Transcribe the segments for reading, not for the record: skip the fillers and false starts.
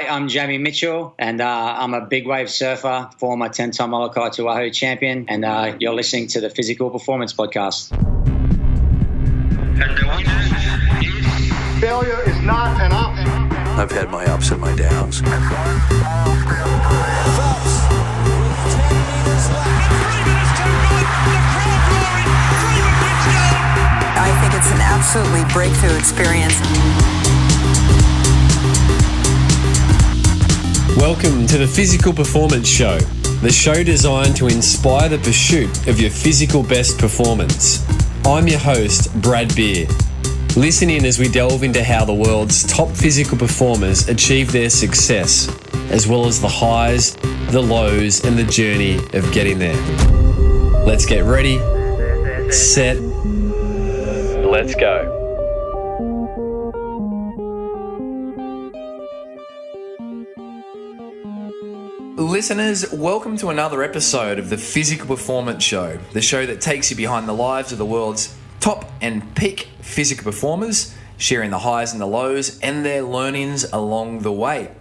I'm Jamie Mitchell, and I'm a big wave surfer, former 10x Molokai to Oahu champion, and you're listening to the Physical Performance Podcast. Failure is not an option. I've had my ups and my downs. I think it's an absolutely breakthrough experience. Welcome to the Physical Performance Show, the show designed to inspire the pursuit of your physical best performance. I'm your host, Brad Beer. Listen in as we delve into how the world's top physical performers achieve their success, as well as the highs, the lows, and the journey of getting there. Let's get ready, set, let's go. Listeners, welcome to another episode of the Physical Performance Show, the show that takes you behind the lives of the world's top and peak physical performers, sharing the highs and the lows and their learnings along the way.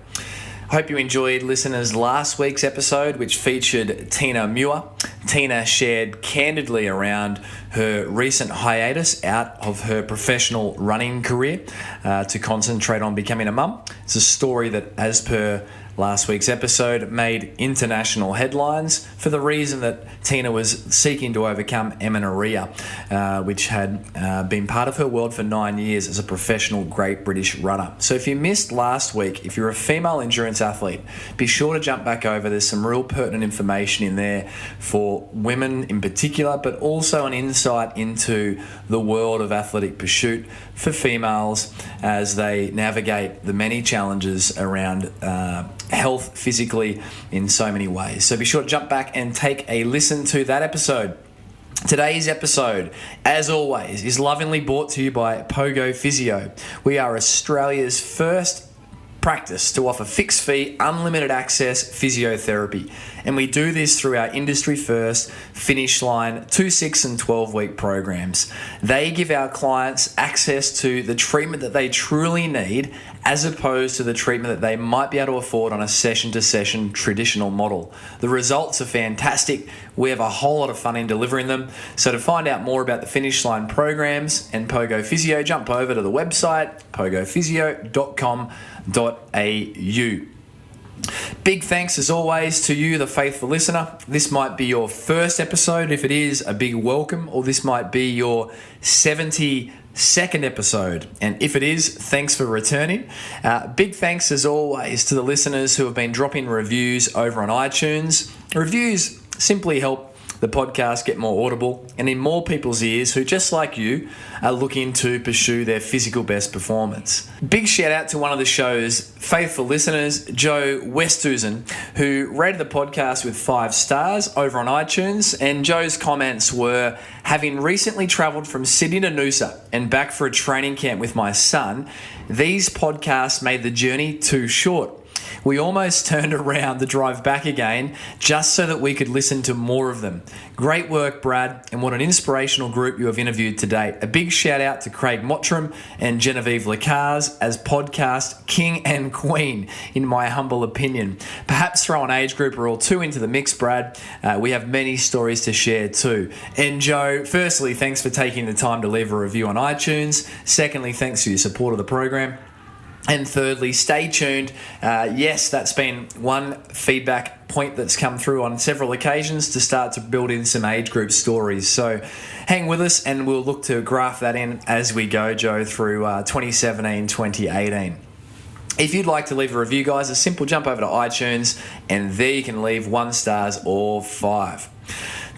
Hope you enjoyed listeners last week's episode, which featured Tina Muir. Tina shared candidly around her recent hiatus out of her professional running career to concentrate on becoming a mum. It's a story that, as per last week's episode, made international headlines for the reason that Tina was seeking to overcome amenorrhea, which had been part of her world for 9 years as a professional Great British runner. So if you missed last week, if you're a female endurance athlete, be sure to jump back over. There's some real pertinent information in there for women in particular, but also an insight into the world of athletic pursuit for females as they navigate the many challenges around health physically in so many ways. So be sure to jump back and take a listen to that episode. Today's episode, as always, is lovingly brought to you by POGO Physio. We are Australia's first practice to offer fixed fee, unlimited access physiotherapy. And we do this through our industry first finish line 2, 6 and 12 week programs. They give our clients access to the treatment that they truly need, as opposed to the treatment that they might be able to afford on a session to session traditional model. The results are fantastic. We have a whole lot of fun in delivering them. So to find out more about the finish line programs and Pogo Physio, jump over to the website pogophysio.com.au. Big thanks as always to you, the faithful listener. This might be your first episode. If it is, a big welcome, or this might be your 72nd episode. And if it is, thanks for returning. Big thanks as always to the listeners who have been dropping reviews over on iTunes. Reviews simply help the podcast get more audible and in more people's ears who, just like you, are looking to pursue their physical best performance. Big shout out to one of the show's faithful listeners, Joe Westhuizen, who rated the podcast with 5 stars over on iTunes. And Joe's comments were, having recently travelled from Sydney to Noosa and back for a training camp with my son, these podcasts made the journey too short. We almost turned around to drive back again just so that we could listen to more of them. Great work, Brad, and what an inspirational group you have interviewed to date. A big shout out to Craig Mottram and Genevieve Lacaze as podcast king and queen, in my humble opinion. Perhaps throw an age group or two into the mix, Brad. We have many stories to share too. And Joe, firstly, thanks for taking the time to leave a review on iTunes. Secondly, thanks for your support of the program. And thirdly, stay tuned. Yes, that's been one feedback point that's come through on several occasions to start to build in some age group stories. So hang with us and we'll look to graph that in as we go, Joe, through 2017, 2018. If you'd like to leave a review, guys, a simple jump over to iTunes and there you can leave 1 star or 5.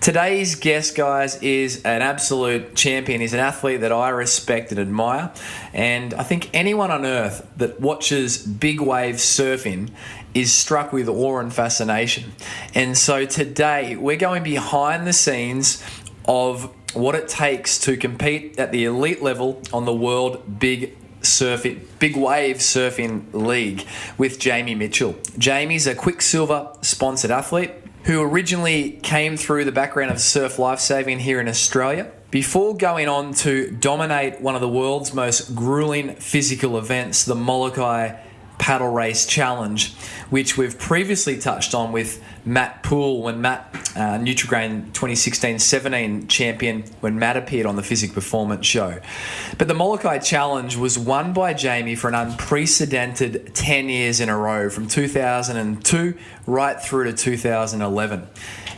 Today's guest, guys, is an absolute champion. He's an athlete that I respect and admire. And I think anyone on earth that watches big wave surfing is struck with awe and fascination. And so today we're going behind the scenes of what it takes to compete at the elite level on the world big wave surfing league with Jamie Mitchell. Jamie's a Quicksilver sponsored athlete who originally came through the background of surf lifesaving here in Australia before going on to dominate one of the world's most grueling physical events, the Molokai Paddle Race Challenge, which we've previously touched on with Matt Poole when Matt, Nutrigrain 2016-17 champion, when Matt appeared on the Physic Performance show. But the Molokai Challenge was won by Jamie for an unprecedented 10 years in a row, from 2002 right through to 2011.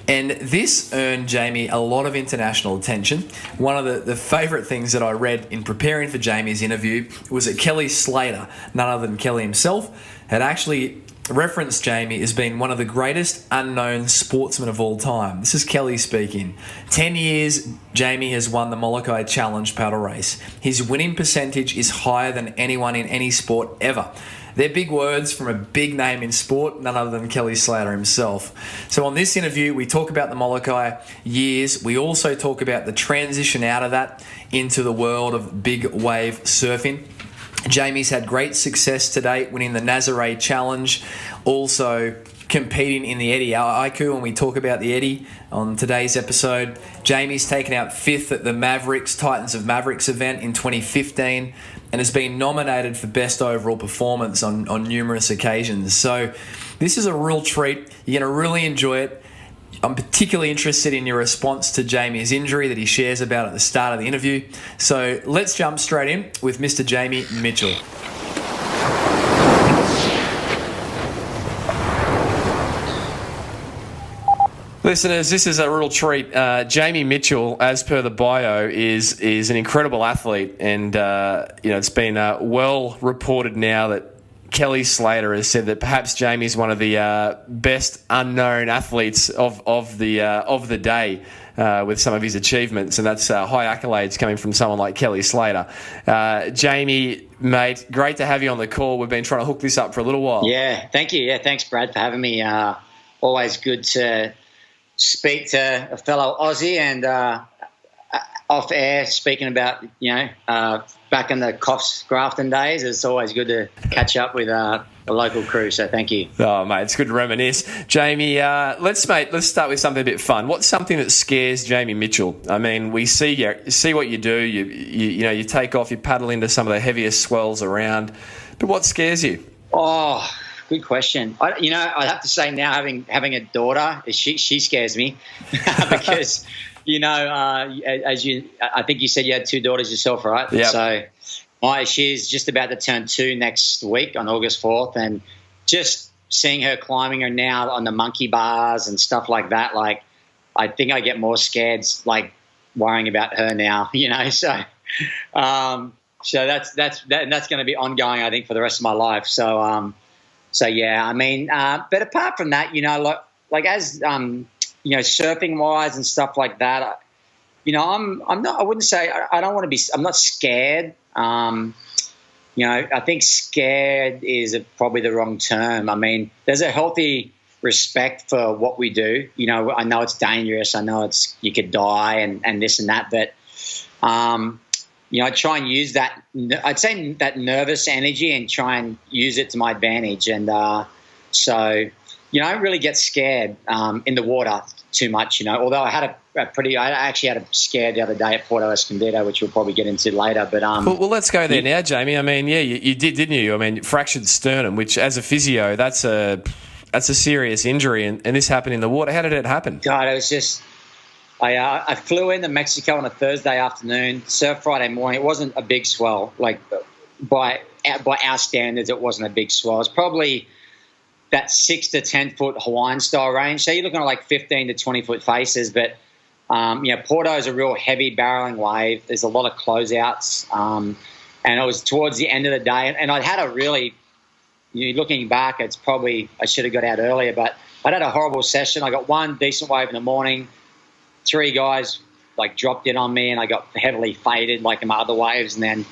And this earned Jamie a lot of international attention. One of the favourite things that I read in preparing for Jamie's interview was that Kelly Slater, none other than Kelly himself, had actually referenced Jamie as being one of the greatest unknown sportsmen of all time. This is Kelly speaking. 10 years, Jamie has won the Molokai Challenge paddle race. His winning percentage is higher than anyone in any sport ever. They're big words from a big name in sport, none other than Kelly Slater himself. So on this interview, we talk about the Molokai years. We also talk about the transition out of that into the world of big wave surfing. Jamie's had great success to date, winning the Nazare Challenge, also competing in the Eddie Aiku when we talk about the Eddie on today's episode. Jamie's taken out 5th at the Mavericks, Titans of Mavericks event in 2015, and has been nominated for Best Overall Performance on numerous occasions. So this is a real treat. You're going to really enjoy it. I'm particularly interested in your response to Jamie's injury that he shares about at the start of the interview. So let's jump straight in with Mr. Jamie Mitchell. Listeners, this is a real treat. Jamie Mitchell, as per the bio, is an incredible athlete, and it's been well reported now that Kelly Slater has said that perhaps Jamie is one of the best unknown athletes of the day with some of his achievements, and that's high accolades coming from someone like Kelly Slater. Jamie, mate, great to have you on the call. We've been trying to hook this up for a little while. Yeah, thank you. Yeah, thanks, Brad, for having me. Always good to speak to a fellow Aussie, and off air speaking about, back in the Coffs Grafton days. It's always good to catch up with the local crew, so thank you. Oh, mate, it's good to reminisce. Jamie, let's start with something a bit fun. What's something that scares Jamie Mitchell? I mean, we see what you do. You take off, you paddle into some of the heaviest swells around, but what scares you? Oh, good question. I'd have to say now, having a daughter, she scares me because, I think you said you had 2 daughters yourself, right? Yeah. So she's just about to turn 2 next week on August 4th, and just seeing her climbing her now on the monkey bars and stuff like that, like, I think I get more scared, like, worrying about her now, so that's going to be ongoing, I think, for the rest of my life. So yeah, I mean, but apart from that, like as surfing wise and stuff like that, I'm not. I wouldn't say I don't want to be. I'm not scared. I think scared is probably the wrong term. I mean, there's a healthy respect for what we do. I know it's dangerous. I know you could die and this and that, but I try and use that, I'd say that nervous energy, and try and use it to my advantage. And so, I don't really get scared in the water too much, although I had I actually had a scare the other day at Porto Escondido, which we'll probably get into later. But well, let's go there now, Jamie. I mean, yeah, you did, didn't you? I mean, fractured sternum, which as a physio, that's a serious injury, and this happened in the water. How did it happen? God, it was just... I flew into Mexico on a Thursday afternoon, surfed Friday morning. It wasn't a big swell. Like, by our standards, it wasn't a big swell. It was probably that 6 to 10 foot Hawaiian style range. So you're looking at like 15 to 20 foot faces. But Porto is a real heavy barreling wave. There's a lot of closeouts, and it was towards the end of the day. And I'd had a really, looking back, it's probably I should have got out earlier, but I'd had a horrible session. I got one decent wave in the morning. 3 guys like dropped in on me, and I got heavily faded like in my other waves. And then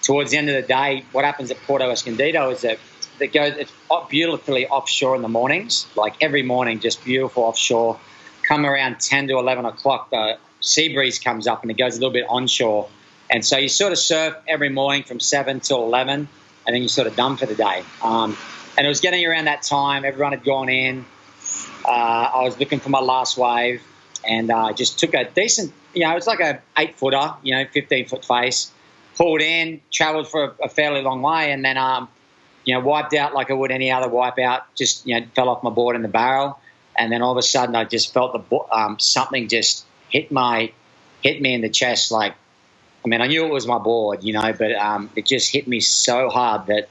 towards the end of the day, what happens at Porto Escondido is that it's beautifully offshore in the mornings, like every morning, just beautiful offshore. Come around 10 to 11 o'clock, the sea breeze comes up and it goes a little bit onshore. And so you sort of surf every morning from 7 till 11, and then you're sort of done for the day. And it was getting around that time. Everyone had gone in. I was looking for my last wave. And I just took a decent, it's like a 8-footer, 15-foot face, pulled in, travelled for a fairly long way, and then wiped out like I would any other wipeout. Just fell off my board in the barrel, and then all of a sudden I just felt something just hit me in the chest. Like, I mean, I knew it was my board, but it just hit me so hard that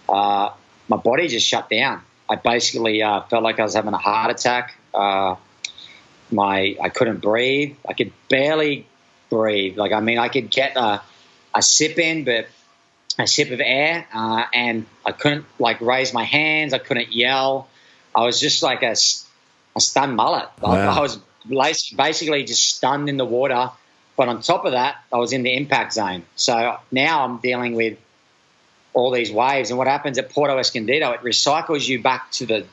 my body just shut down. I basically felt like I was having a heart attack. I couldn't breathe. I could barely breathe. Like, I mean, I could get a sip in, but a sip of air, and I couldn't raise my hands. I couldn't yell. I was just like a stunned mullet. Wow. I was basically just stunned in the water. But on top of that, I was in the impact zone. So now I'm dealing with all these waves. And what happens at Porto Escondido, it recycles you back to the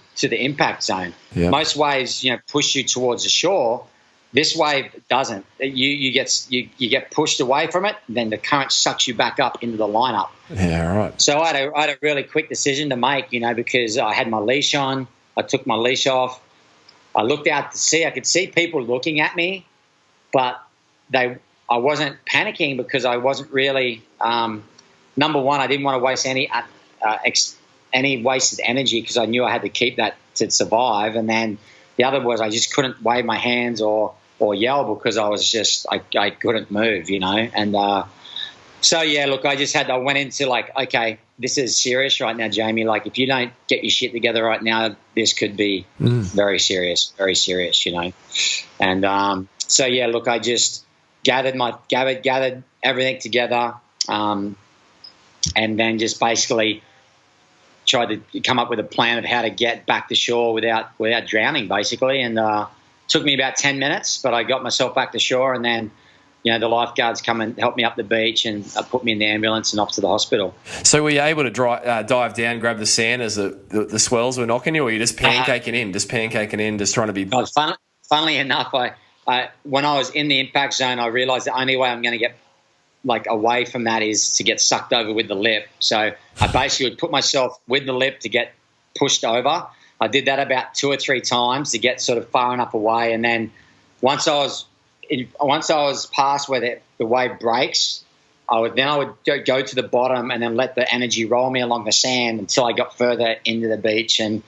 impact zone. Yep. Most waves, push you towards the shore. This wave doesn't. You get pushed away from it, then the current sucks you back up into the lineup. Yeah, right. So I had a really quick decision to make, because I had my leash on. I took my leash off. I looked out to sea. I could see people looking at me, but I wasn't panicking because I wasn't really. Number one, I didn't want to waste any wasted energy because I knew I had to keep that to survive. And then the other was I just couldn't wave my hands or yell because I was just I couldn't move, And so yeah, look, I went into like, okay, this is serious right now, Jamie. Like, if you don't get your shit together right now, this could be very serious, And so yeah, look, I just gathered everything together. And then just basically tried to come up with a plan of how to get back to shore without drowning, basically. And took me about 10 minutes, but I got myself back to shore. And then, the lifeguards come and help me up the beach and put me in the ambulance and off to the hospital. So were you able to dive down, grab the sand as the swells were knocking you, or were you just pancaking in, just trying to be... Funnily enough, when I was in the impact zone, I realised the only way I'm going to get away from that is to get sucked over with the lip. So I basically would put myself with the lip to get pushed over. I did that about 2 or 3 times to get sort of far enough away. And then once I was past where the wave breaks, I would go to the bottom and then let the energy roll me along the sand until I got further into the beach. And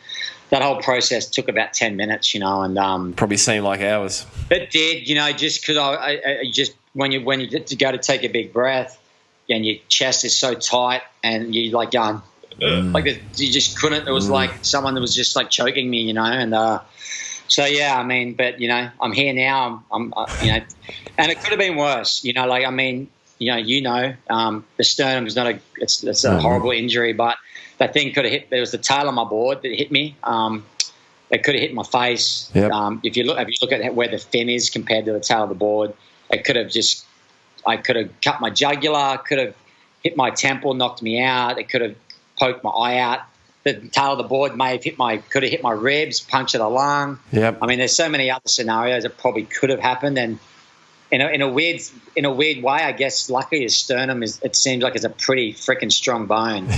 that whole process took about 10 minutes, and probably seemed like hours. It did, just because I just when you get to go to take a big breath and your chest is so tight and you like going you just couldn't. It was like someone that was just like choking me, and so yeah, I mean, but I'm here now. I'm and it could have been worse, the sternum is not it's a horrible injury, but that thing could have hit. There was the tail of my board that hit me. It could have hit my face. Yep. If you look at where the fin is compared to the tail of the board, it could have I could have cut my jugular, could have hit my temple, knocked me out. It could have poked my eye out. The tail of the board could have hit my ribs, punctured a lung. Yep. I mean, there's so many other scenarios that probably could have happened. And in a weird way, I guess, luckily his sternum it seems like it's a pretty freaking strong bone.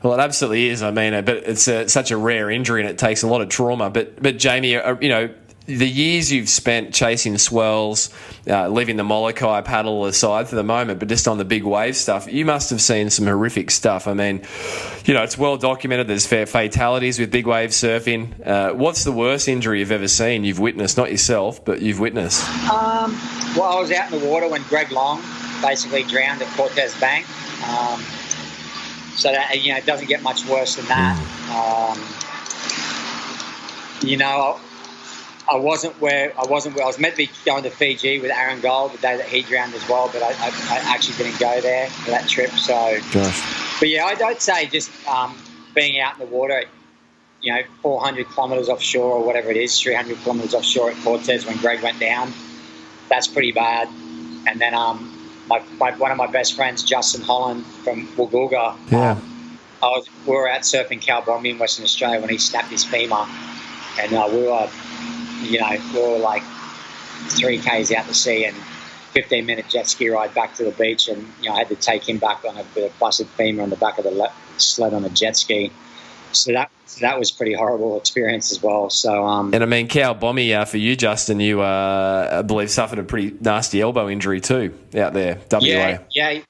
Well, it absolutely is. I mean, but it's such a rare injury and it takes a lot of trauma. But Jamie, the years you've spent chasing swells, leaving the Molokai paddle aside for the moment, but just on the big wave stuff, you must have seen some horrific stuff. I mean, it's well documented. There's fatalities with big wave surfing. What's the worst injury you've ever seen, you've witnessed? Not yourself, but you've witnessed. Well, I was out in the water when Greg Long basically drowned at Cortez Bank. So that, it doesn't get much worse than that. I wasn't where I was meant to be going to Fiji with Aaron Gold the day that he drowned as well, but I actually didn't go there for that trip. So, gosh. But yeah, I'd say just being out in the water, 400 kilometres offshore or whatever it is, 300 kilometres offshore at Cortez when Greg went down, that's pretty bad. And then one of my best friends, Justin Holland from Woolgoolga, we were out surfing Kalbomi in Western Australia when he snapped his femur, and we were like 3 Ks out to sea and 15-minute jet ski ride back to the beach, and I had to take him back on with a busted femur on the back of the sled on a jet ski. So that was pretty horrible experience as well. So and I mean, Kalbomi, for you, Justin, you I believe suffered a pretty nasty elbow injury too out there. WA. Yeah.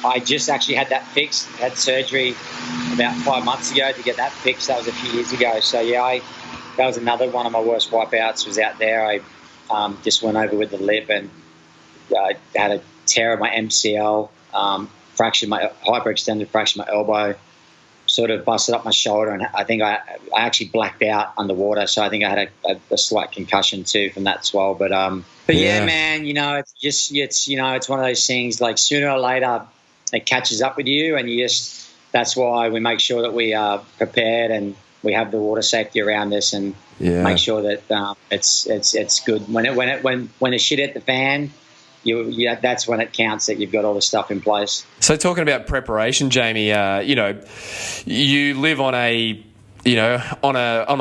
I just actually had that fixed, had surgery about 5 months ago to get that fixed. That was a few years ago. So, yeah, that was another one of my worst wipeouts was out there. I just went over with the lip and had a tear of my MCL, hyperextended fractured my elbow, sort of busted up my shoulder, and I think I actually blacked out underwater. So I think I had a slight concussion too from that swell. But yeah, man, it's one of those things. Like sooner or later, it catches up with you, and that's why we make sure that we are prepared and we have the water safety around us, and make sure that it's good when the shit hit the fan. That's when it counts that you've got all the stuff in place. So talking about preparation, Jamie, you live on a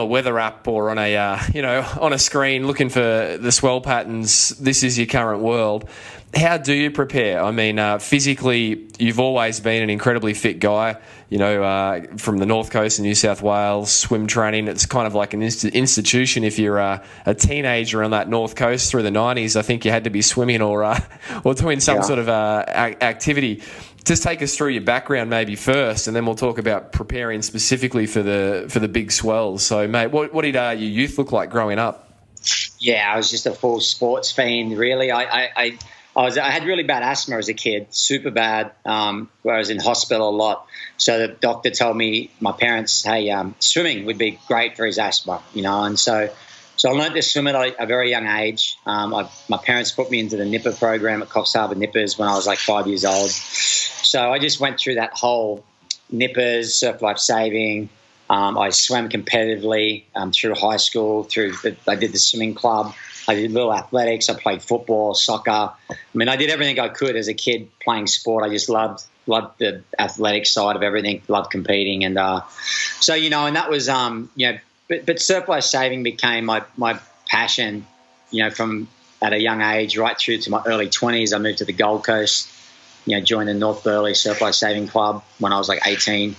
weather app or on a screen looking for the swell patterns. This is your current world. How do you prepare? I mean, physically, you've always been an incredibly fit guy. From the North Coast of New South Wales, swim training, it's kind of like an institution. If you're a teenager on that North Coast through the 90s, I think you had to be swimming or doing some sort of activity. Just take us through your background maybe first, and then we'll talk about preparing specifically for the big swells. So, mate, what did your youth look like growing up? Yeah, I was just a full sports fiend, really. I had really bad asthma as a kid, super bad, where I was in hospital a lot. So the doctor told me, my parents, hey, swimming would be great for his asthma, and so I learned to swim at a very young age. My parents put me into the Nipper program at Coffs Harbour Nippers when I was like 5 years old. So I just went through that whole Nippers, surf life saving. I swam competitively through high school. I did the swimming club. I did little athletics. I played football, soccer. I mean, I did everything I could as a kid playing sport. I just loved the athletic side of everything, loved competing. And so, and that was, but surf life saving became my passion, from at a young age right through to my early 20s. I moved to the Gold Coast, joined the North Burleigh Surf Life Saving Club when I was like 18.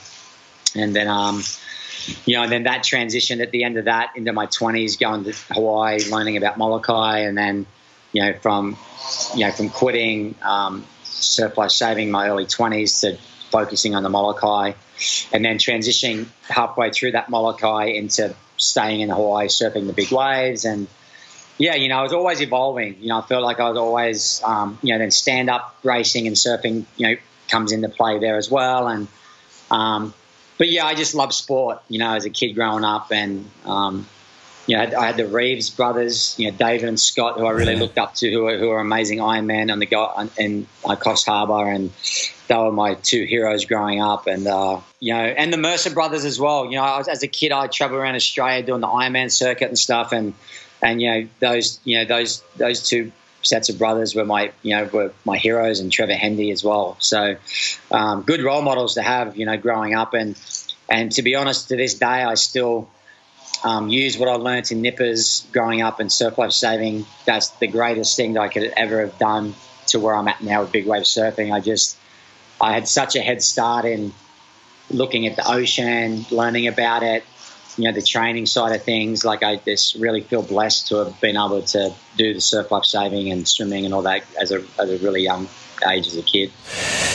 And then, and then that transitioned at the end of that into my 20s, going to Hawaii, learning about Molokai, and then, from quitting surf life saving my early 20s to focusing on the Molokai, and then transitioning halfway through that Molokai into staying in Hawaii, surfing the big waves. And I was always evolving. I felt like I was always, then stand-up racing and surfing, comes into play there as well. And but I just loved sport, as a kid growing up. And, I had the Reeves brothers, David and Scott, who I really looked up to, who are amazing Ironman in Coffs Harbour. And they were my two heroes growing up. And, and the Mercer brothers as well. As a kid, I'd travel around Australia doing the Ironman circuit and stuff. And those two sets of brothers were my heroes, and Trevor Hendy as well. So good role models to have, growing up. And to be honest, to this day, I still use what I learned in Nippers growing up and surf life saving. That's the greatest thing that I could ever have done to where I'm at now with big wave surfing. I had such a head start in looking at the ocean, learning about it, the training side of things. Like, I just really feel blessed to have been able to do the surf life saving and swimming and all that as a really young age as a kid.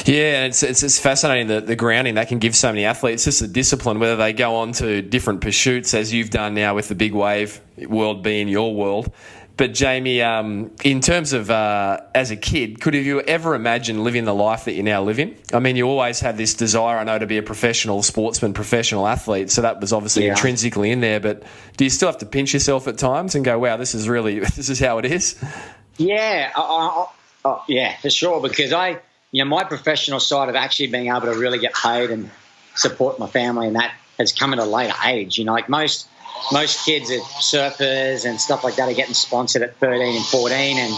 Yeah, it's fascinating, the grounding that can give so many athletes, just the discipline, whether they go on to different pursuits, as you've done now with the big wave world being your world. But Jamie, in terms of as a kid, could you ever imagine living the life that you're now living? I mean, you always had this desire, I know, to be a professional sportsman, professional athlete, so that was obviously intrinsically in there. But do you still have to pinch yourself at times and go, wow, this is how it is? Yeah, yeah, for sure, because my professional side of actually being able to really get paid and support my family, and that has come at a later age. Like most kids are surfers and stuff like that are getting sponsored at 13 and 14, and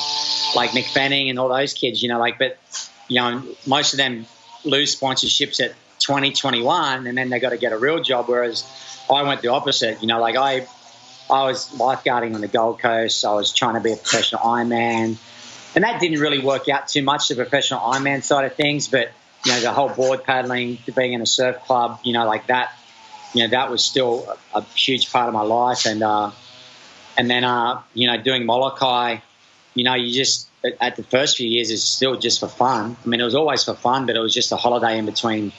like Mick Fanning and all those kids, but most of them lose sponsorships at 20, 21, and then they got to get a real job. Whereas I went the opposite. I was lifeguarding on the Gold Coast. I was trying to be a professional Ironman. And that didn't really work out too much, the professional Ironman side of things. But, the whole board paddling, being in a surf club, like that, that was still a huge part of my life. And then, doing Molokai, you at the first few years is still just for fun. I mean, it was always for fun, but it was just a holiday in between,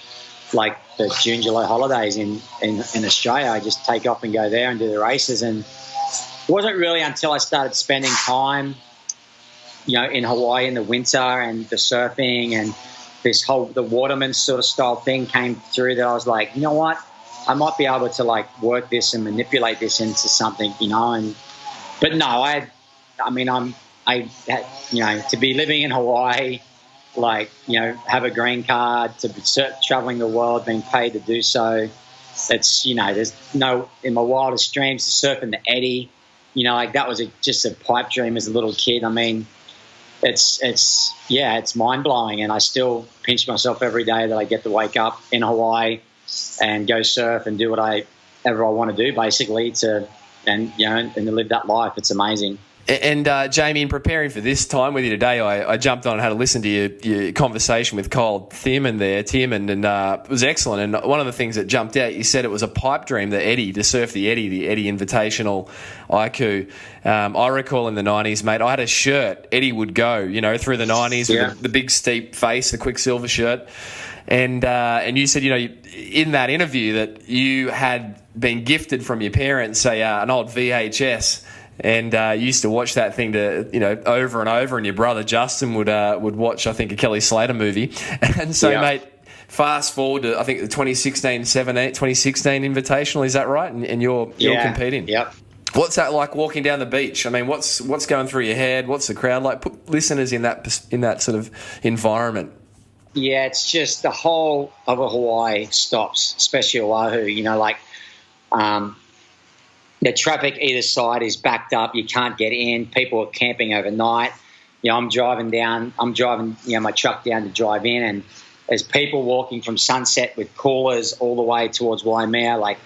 like the June, July holidays in Australia. I just take off and go there and do the races. And it wasn't really until I started spending time, in Hawaii in the winter and the surfing and the waterman sort of style thing came through that I was like, you know what? I might be able to like work this and manipulate this into something, but no, to be living in Hawaii, like, have a green card, to be traveling the world, being paid to do so. It's, there's no, in my wildest dreams, to surf in the eddy, like that was just a pipe dream as a little kid. I mean, it's mind blowing. And I still pinch myself every day that I get to wake up in Hawaii and go surf and do whatever I want to do, basically, and to live that life. It's amazing. And Jamie, in preparing for this time with you today, I jumped on and had a listen to your conversation with Kyle Thierman there, and it was excellent. And one of the things that jumped out, you said it was a pipe dream, the Eddy, to surf the Eddy Invitational Aiku. I recall in the 90s, mate, I had a shirt, Eddy would go, through the 90s with the big steep face, the Quicksilver shirt. And you said, in that interview that you had been gifted from your parents, an old VHS, and you used to watch that thing over and over, and your brother Justin would watch, I think, a Kelly Slater movie. And so, mate, fast forward to, I think, the 2016 Invitational, is that right? And you're competing. Yep. What's that like walking down the beach? I mean, what's going through your head? What's the crowd like? Put listeners in that sort of environment. Yeah, it's just the whole of Hawaii stops, especially Oahu. The traffic either side is backed up. You can't get in. People are camping overnight. I'm driving my truck down to drive in, and there's people walking from Sunset with coolers all the way towards Waimea. Like,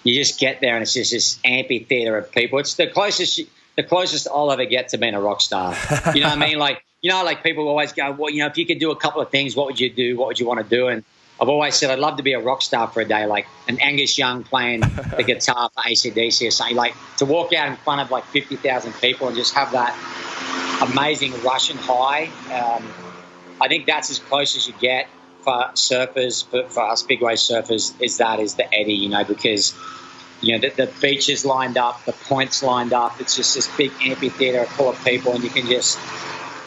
you just get there, and it's just this amphitheater of people. It's the closest I'll ever get to being a rock star. You know what I mean? Like people always go, well, if you could do a couple of things, what would you do? What would you want to do? And I've always said I'd love to be a rock star for a day, like an Angus Young playing the guitar for AC/DC or something. Like, to walk out in front of like 50,000 people and just have that amazing rush and high. I think that's as close as you get for surfers, for us big wave surfers, is the Eddy, because the beaches lined up, the points lined up. It's just this big amphitheater full of people, and you can just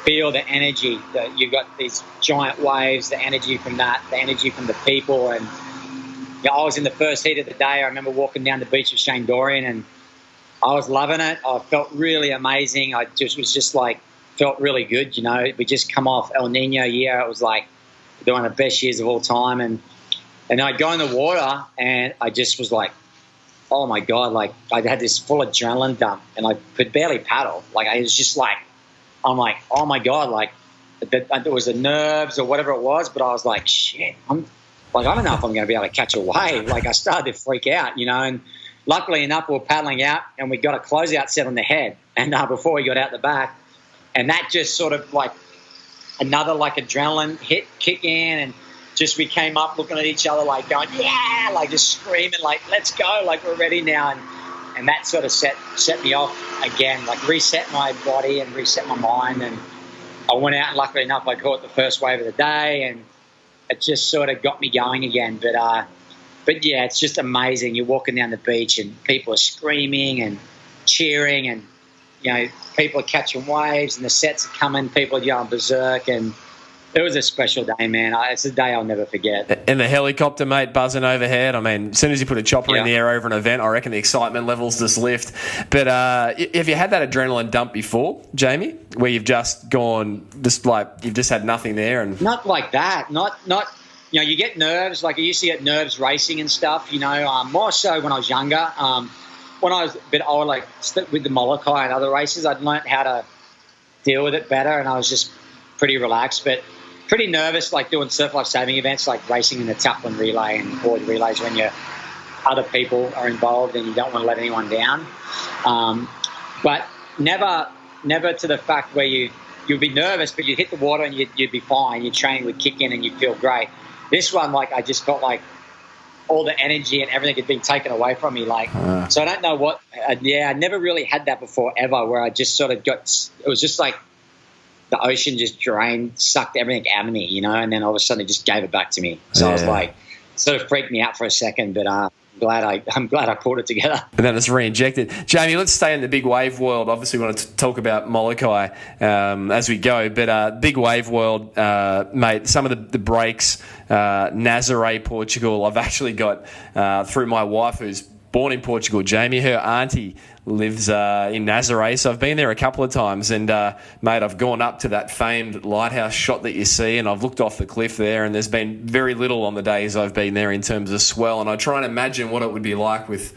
feel the energy. You've got these giant waves, the energy from that, the energy from the people. And I was in the first heat of the day. I remember walking down the beach with Shane Dorian, and I was loving it. I felt really amazing. I felt really good. We just come off El Nino year. It was like one of the best years of all time. And I'd go in the water, and I just was like, oh my God, like I had this full adrenaline dump, and I could barely paddle. Like, I was just like, I'm like, oh my God, like it was the nerves or whatever it was, but I was like, shit, I don't know if I'm going to be able to catch a wave. Like, I started to freak out, and luckily enough, we were paddling out, and we got a closeout set on the head, and before we got out the back, and that just sort of like another like adrenaline kick in, and just we came up looking at each other like going, yeah, like just screaming like, let's go, like we're ready now. And that sort of set me off again, like reset my body and reset my mind. And I went out, and luckily enough, I caught the first wave of the day, and it just sort of got me going again. But yeah, it's just amazing. You're walking down the beach, and people are screaming and cheering, and people are catching waves, and the sets are coming. People are going berserk, and it was a special day, man. It's a day I'll never forget. And the helicopter, mate, buzzing overhead. I mean, as soon as you put a chopper in the air over an event, I reckon the excitement levels just lift. But have you had that adrenaline dump before, Jamie, where you've just gone, you've just had nothing there? And not like that. Not. You get nerves. Like, I used to get nerves racing and stuff. More so when I was younger. When I was a bit older, like with the Molokai and other races, I'd learnt how to deal with it better, and I was just pretty relaxed, but pretty nervous, like doing surf life saving events, like racing in the Taplin relay and board relays when other people are involved and you don't want to let anyone down. But never to the fact where you'd be nervous, but you'd hit the water and you'd be fine. Your training would kick in and you'd feel great. This one, like, I just felt like all the energy and everything had been taken away from me. Like, so I don't know what. I never really had that before ever, where I just sort of got. It was just like the ocean just sucked everything out of me, you know, and then all of a sudden it just gave it back to me. So I was like, sort of freaked me out for a second, but I'm glad I pulled it together. And then it's re-injected. Jamie, let's stay in the big wave world. Obviously, we want to talk about Molokai as we go, but big wave world, mate, some of the breaks, Nazaré, Portugal, I've actually got through my wife who's born in Portugal, Jamie, her auntie lives in Nazaré, so I've been there a couple of times, and mate, I've gone up to that famed lighthouse shot that you see, and I've looked off the cliff there, and there's been very little on the days I've been there in terms of swell, and I try and imagine what it would be like with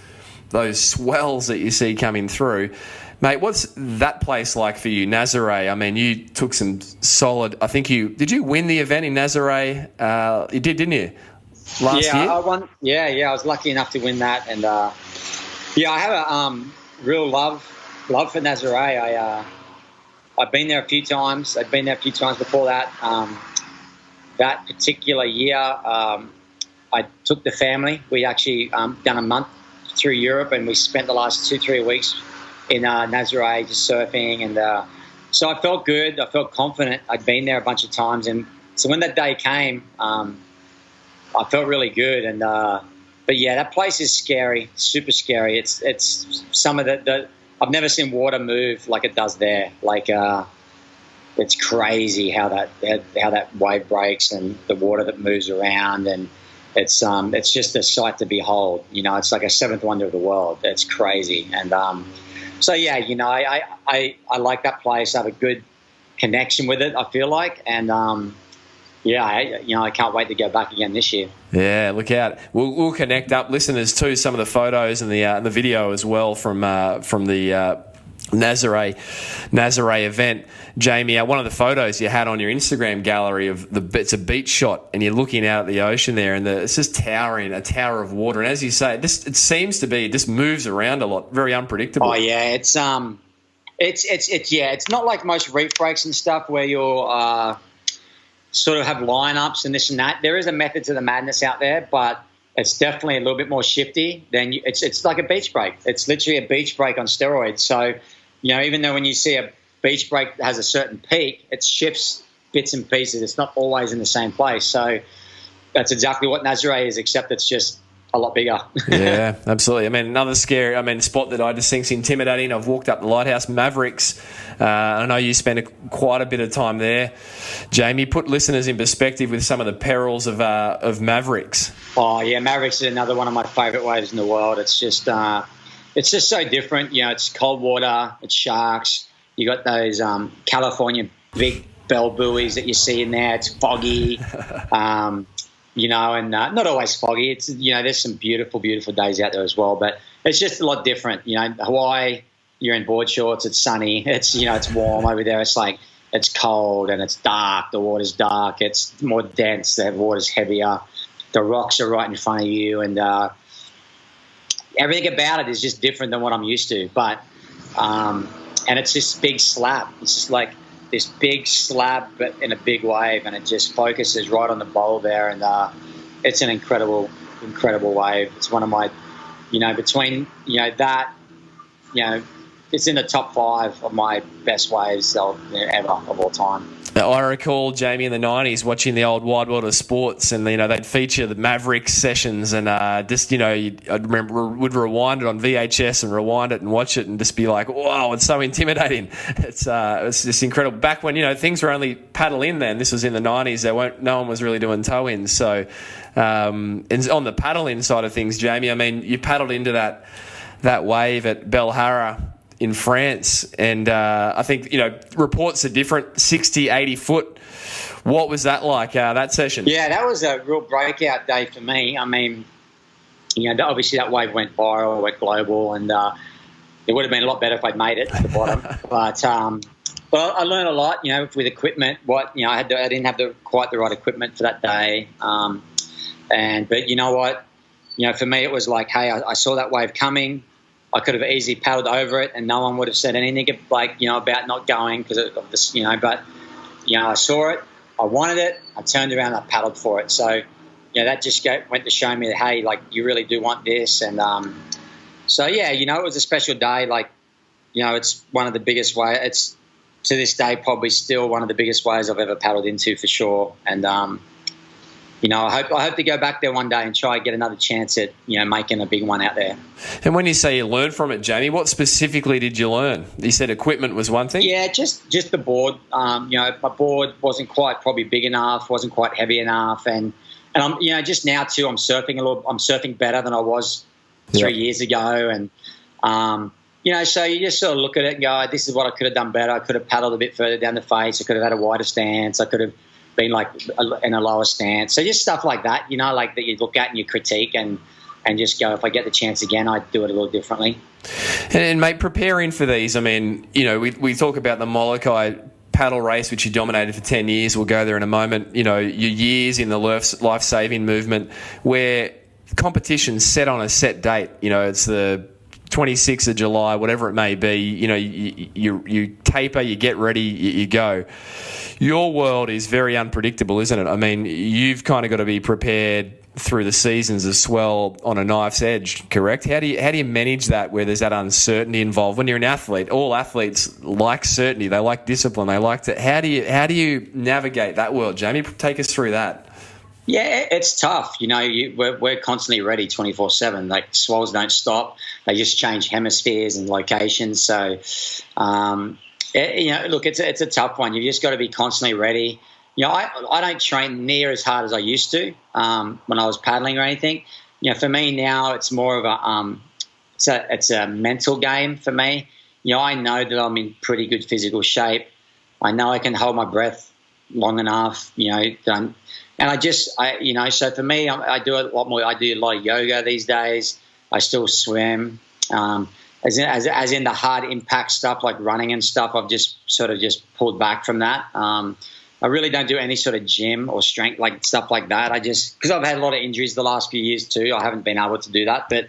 those swells that you see coming through. Mate, what's that place like for you, Nazaré? I mean, you took some solid, I think did you win the event in Nazaré? You did, didn't you? Last year? I won. Yeah, I was lucky enough to win that, and I have a real love for Nazaré. I've been there a few times. I've been there a few times before that. That particular year, I took the family. We actually done a month through Europe, and we spent the last 2-3 weeks in Nazaré just surfing, and so I felt good. I felt confident. I'd been there a bunch of times, and so when that day came, I felt really good, and but yeah, that place is scary, super scary. It's some of the I've never seen water move like it does there. Like it's crazy how that wave breaks and the water that moves around, and it's just a sight to behold. You know, it's like a seventh wonder of the world. It's crazy, and so yeah, you know, I like that place. I have a good connection with it, I feel like, and yeah, I can't wait to go back again this year. Yeah, look out. We'll connect up listeners to some of the photos and the video as well from the Nazaré event. Jamie, one of the photos you had on your Instagram gallery it's a beach shot, and you're looking out at the ocean there, and it's just towering, a tower of water. And as you say, it seems to be, it just moves around a lot, very unpredictable. Oh yeah, it's not like most reef breaks and stuff where you're sort of have lineups and this and that. There is a method to the madness out there, but it's definitely a little bit more shifty than it's like a beach break. It's literally a beach break on steroids. So, you know, even though when you see a beach break that has a certain peak, it shifts bits and pieces. It's not always in the same place. So that's exactly what Nazaré is, except it's just a lot bigger. Yeah, absolutely. I mean, another spot that I just think's intimidating. I've walked up the Lighthouse Mavericks. I know you spent quite a bit of time there. Jamie, put listeners in perspective with some of the perils of Mavericks. Oh yeah, Mavericks is another one of my favourite waves in the world. It's just so different. You know, it's cold water, it's sharks. You got those California big bell buoys that you see in there. It's foggy. You know, and not always foggy. It's, you know, there's some beautiful, beautiful days out there as well, but it's just a lot different. You know, Hawaii, you're in board shorts, it's sunny, it's, you know, it's warm over there. It's like, it's cold and it's dark. The water's dark. It's more dense. The water's heavier. The rocks are right in front of you, and everything about it is just different than what I'm used to. But and it's this big slab. It's just like this big slab, but in a big wave, and it just focuses right on the bowl there, and it's an incredible, incredible wave. It's one of my, you know, between, you know, that, you know, it's in the top 5 of my best waves ever of all time. I recall, Jamie, in the 90s watching the old Wide World of Sports, and, you know, they'd feature the Mavericks sessions, and just, you know, I remember would rewind it on VHS and rewind it and watch it and just be like, wow, it's so intimidating. It's just incredible. Back when, you know, things were only paddle in then. This was in the 90s. No one was really doing toe in. So and on the paddle in side of things, Jamie, I mean, you paddled into that wave at Belhara in France, and I think, you know, reports are different, 60, 80 foot. What was that like, that session? Yeah, that was a real breakout day for me. I mean, you know, obviously that wave went viral, went global, and it would have been a lot better if I'd made it to the bottom. But I learned a lot, you know, with equipment. I didn't have quite the right equipment for that day. But you know what? You know, for me it was like, hey, I saw that wave coming. I could have easily paddled over it, and no one would have said anything, like, you know, about not going because of this, you know. But, you know, I saw it, I wanted it, I turned around, and I paddled for it. So, you know, that just went to show me that, hey, like, you really do want this. And so, yeah, you know, it was a special day. Like, you know, it's one of the biggest waves. to this day, probably still one of the biggest waves I've ever paddled into for sure. And, I hope to go back there one day and try and get another chance at, making a big one out there. And when you say you learned from it, Jamie, what specifically did you learn? You said equipment was one thing? Yeah, just the board. My board wasn't quite probably big enough, wasn't quite heavy enough. And I'm, just now too, I'm surfing better than I was 3 years ago. And, so you just sort of look at it and go, this is what I could have done better. I could have paddled a bit further down the face. I could have had a wider stance. I could have been in a lower stance. So just stuff like that, like that you look at and you critique and just go, if I get the chance again, I'd do it a little differently. And mate, preparing for these, I mean, we talk about the Molokai paddle race, which you dominated for 10 years. We'll go there in a moment. Your years in the life-saving movement where competition's set on a set date. It's the 26th of July, whatever it may be. You taper, you get ready, you go. Your world is very unpredictable, isn't it? I mean, you've kind of got to be prepared through the seasons as well on a knife's edge, correct? How do you manage that where there's that uncertainty involved? When you're an athlete, all athletes like certainty, they like discipline, they like to. How do you navigate that world, Jamie? Take us through that. Yeah, it's tough. We're constantly ready 24/7. Like swells don't stop; they just change hemispheres and locations. So, look, it's a tough one. You've just got to be constantly ready. I don't train near as hard as I used to when I was paddling or anything. For me now, it's more of it's a mental game for me. I know that I'm in pretty good physical shape. I know I can hold my breath long enough. So for me, I do a lot more. I do a lot of yoga these days. I still swim. As in the hard impact stuff like running and stuff, I've just pulled back from that. I really don't do any sort of gym or strength like stuff like that. Because I've had a lot of injuries the last few years too. I haven't been able to do that. But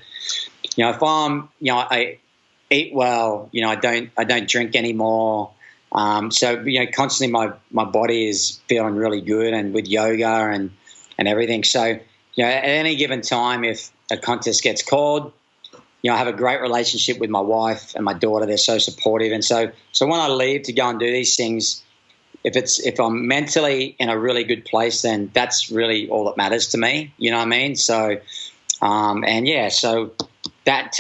if I eat well, I don't drink anymore. So constantly my body is feeling really good, and with yoga and everything. So at any given time, if a contest gets called, I have a great relationship with my wife and my daughter. They're so supportive, and so when I leave to go and do these things, if I'm mentally in a really good place, then that's really all that matters to me. You know what I mean? So so that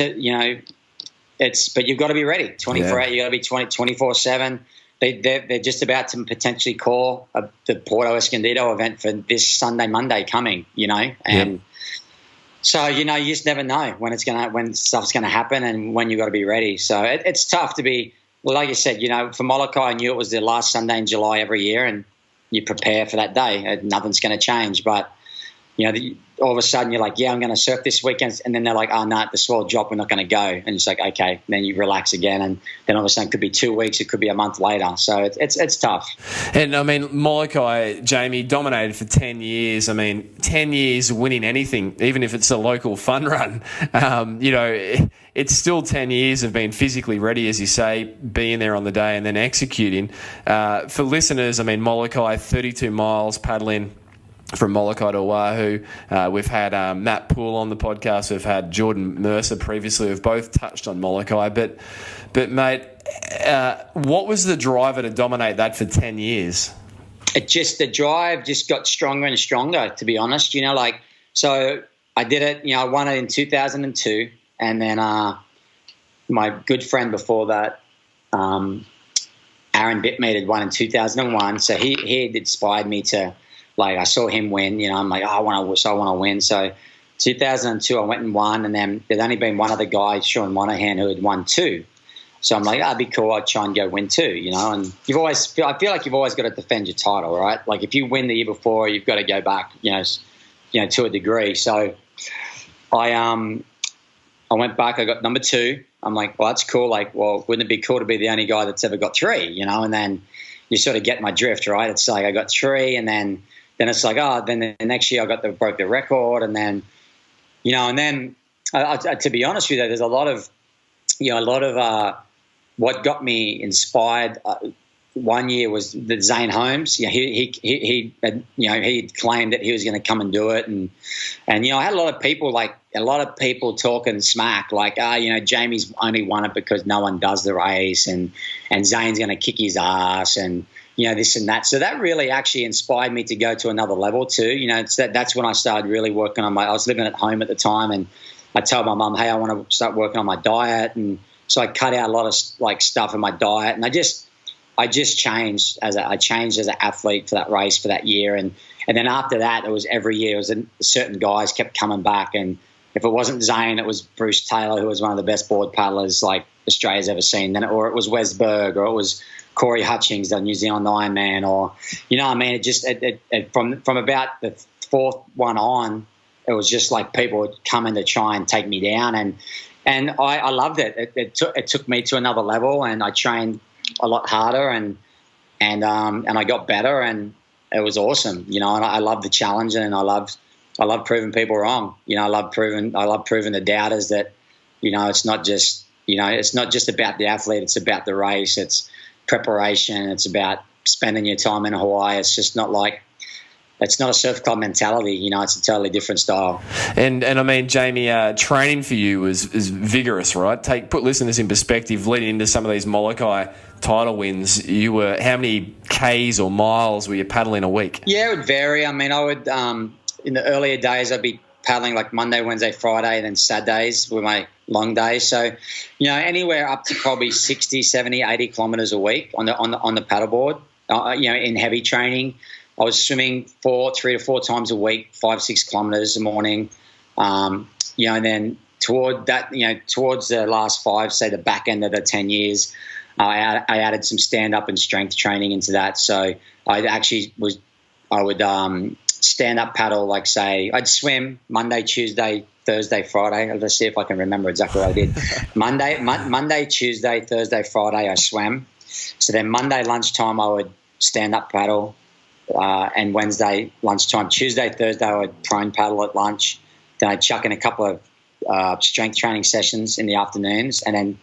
but you've got to be ready 24 hours. You got to be 24/7. They're just about to potentially call the Porto Escondido event for this Sunday, Monday coming. And so you just never know when stuff's gonna happen and when you got to be ready. So it's tough to be. Well, like you said, for Molokai, I knew it was the last Sunday in July every year, and you prepare for that day. Nothing's going to change, but all of a sudden you're like, I'm going to surf this weekend, and then they're like, oh no, the swell dropped, we're not going to go, and it's like, okay, then you relax again, and then all of a sudden it could be 2 weeks, it could be a month later, so it's tough. And I mean, Molokai, Jamie, dominated for 10 years. I mean, 10 years winning anything, even if it's a local fun run, it's still 10 years of being physically ready, as you say, being there on the day and then executing. For listeners, I mean, Molokai, 32 miles paddling from Molokai to Oahu. We've had Matt Poole on the podcast. We've had Jordan Mercer previously. We've both touched on Molokai. But mate, what was the driver to dominate that for 10 years? The drive just got stronger and stronger, to be honest. So I did it, I won it in 2002. And then my good friend before that, Aaron Bitmead, had won in 2001. So he had inspired me to, I saw him win. I'm like, I want to win. So 2002, I went and won. And then there'd only been one other guy, Sean Monahan, who had won 2. So I'm like, that'd be cool. I'd try and go win 2, And I feel like you've always got to defend your title, right? Like if you win the year before, you've got to go back, to a degree. So I went back, I got number 2. I'm like, well, that's cool. Wouldn't it be cool to be the only guy that's ever got 3, And then you sort of get my drift, right? It's like I got 3, and then it's like, then the next year I broke the record, and then, and then to be honest with you, there's a lot of what got me inspired one year was the Zane Holmes. He claimed that he was going to come and do it, and I had a lot of people talking smack, like, Jamie's only won it because no one does the race, and Zane's going to kick his ass, and this and that. So that really actually inspired me to go to another level too. That's when I started really working on I was living at home at the time, and I told my mum, hey, I want to start working on my diet, and so I cut out a lot of stuff in my diet, and I just changed as an athlete for that race for that year, and then after that, it was every year. It was certain guys kept coming back, and if it wasn't Zane, it was Bruce Taylor, who was one of the best board paddlers like Australia's ever seen. Or it was Wes Berg, or it was Corey Hutchings, the New Zealand Ironman, or it just from about the fourth one on, it was just like people would come in to try and take me down, and I loved it. It took me to another level, and I trained a lot harder, and I got better, and it was awesome. And I love the challenge, and I love proving people wrong. I love proving the doubters that it's not just about the athlete, it's about the race, it's preparation, it's about spending your time in Hawaii. It's just not like, it's not a surf club mentality, it's a totally different style. And I mean, Jamie, training for you is vigorous, right? Put listeners in perspective. Leading into some of these Molokai title wins, you were, how many Ks or miles were you paddling a week? Yeah, it would vary. I mean, I would in the earlier days, I'd be paddling like Monday, Wednesday, Friday, and then Saturdays were my long days. So, anywhere up to probably 60, 70, 80 kilometers a week on the paddleboard. In heavy training, I was swimming 3 to 4 times a week, 5-6 kilometers a morning. And then towards the last 5, say the back end of the 10 years, I added some stand up and strength training into that. So I would stand up paddle, like say I'd swim Monday, Tuesday, Thursday, Friday. Let's see if I can remember exactly what I did. Monday, Tuesday, Thursday, Friday, I swam. So then Monday lunchtime, I would stand up paddle, and Wednesday lunchtime. Tuesday, Thursday, I would prone paddle at lunch. Then I'd chuck in a couple of strength training sessions in the afternoons, and then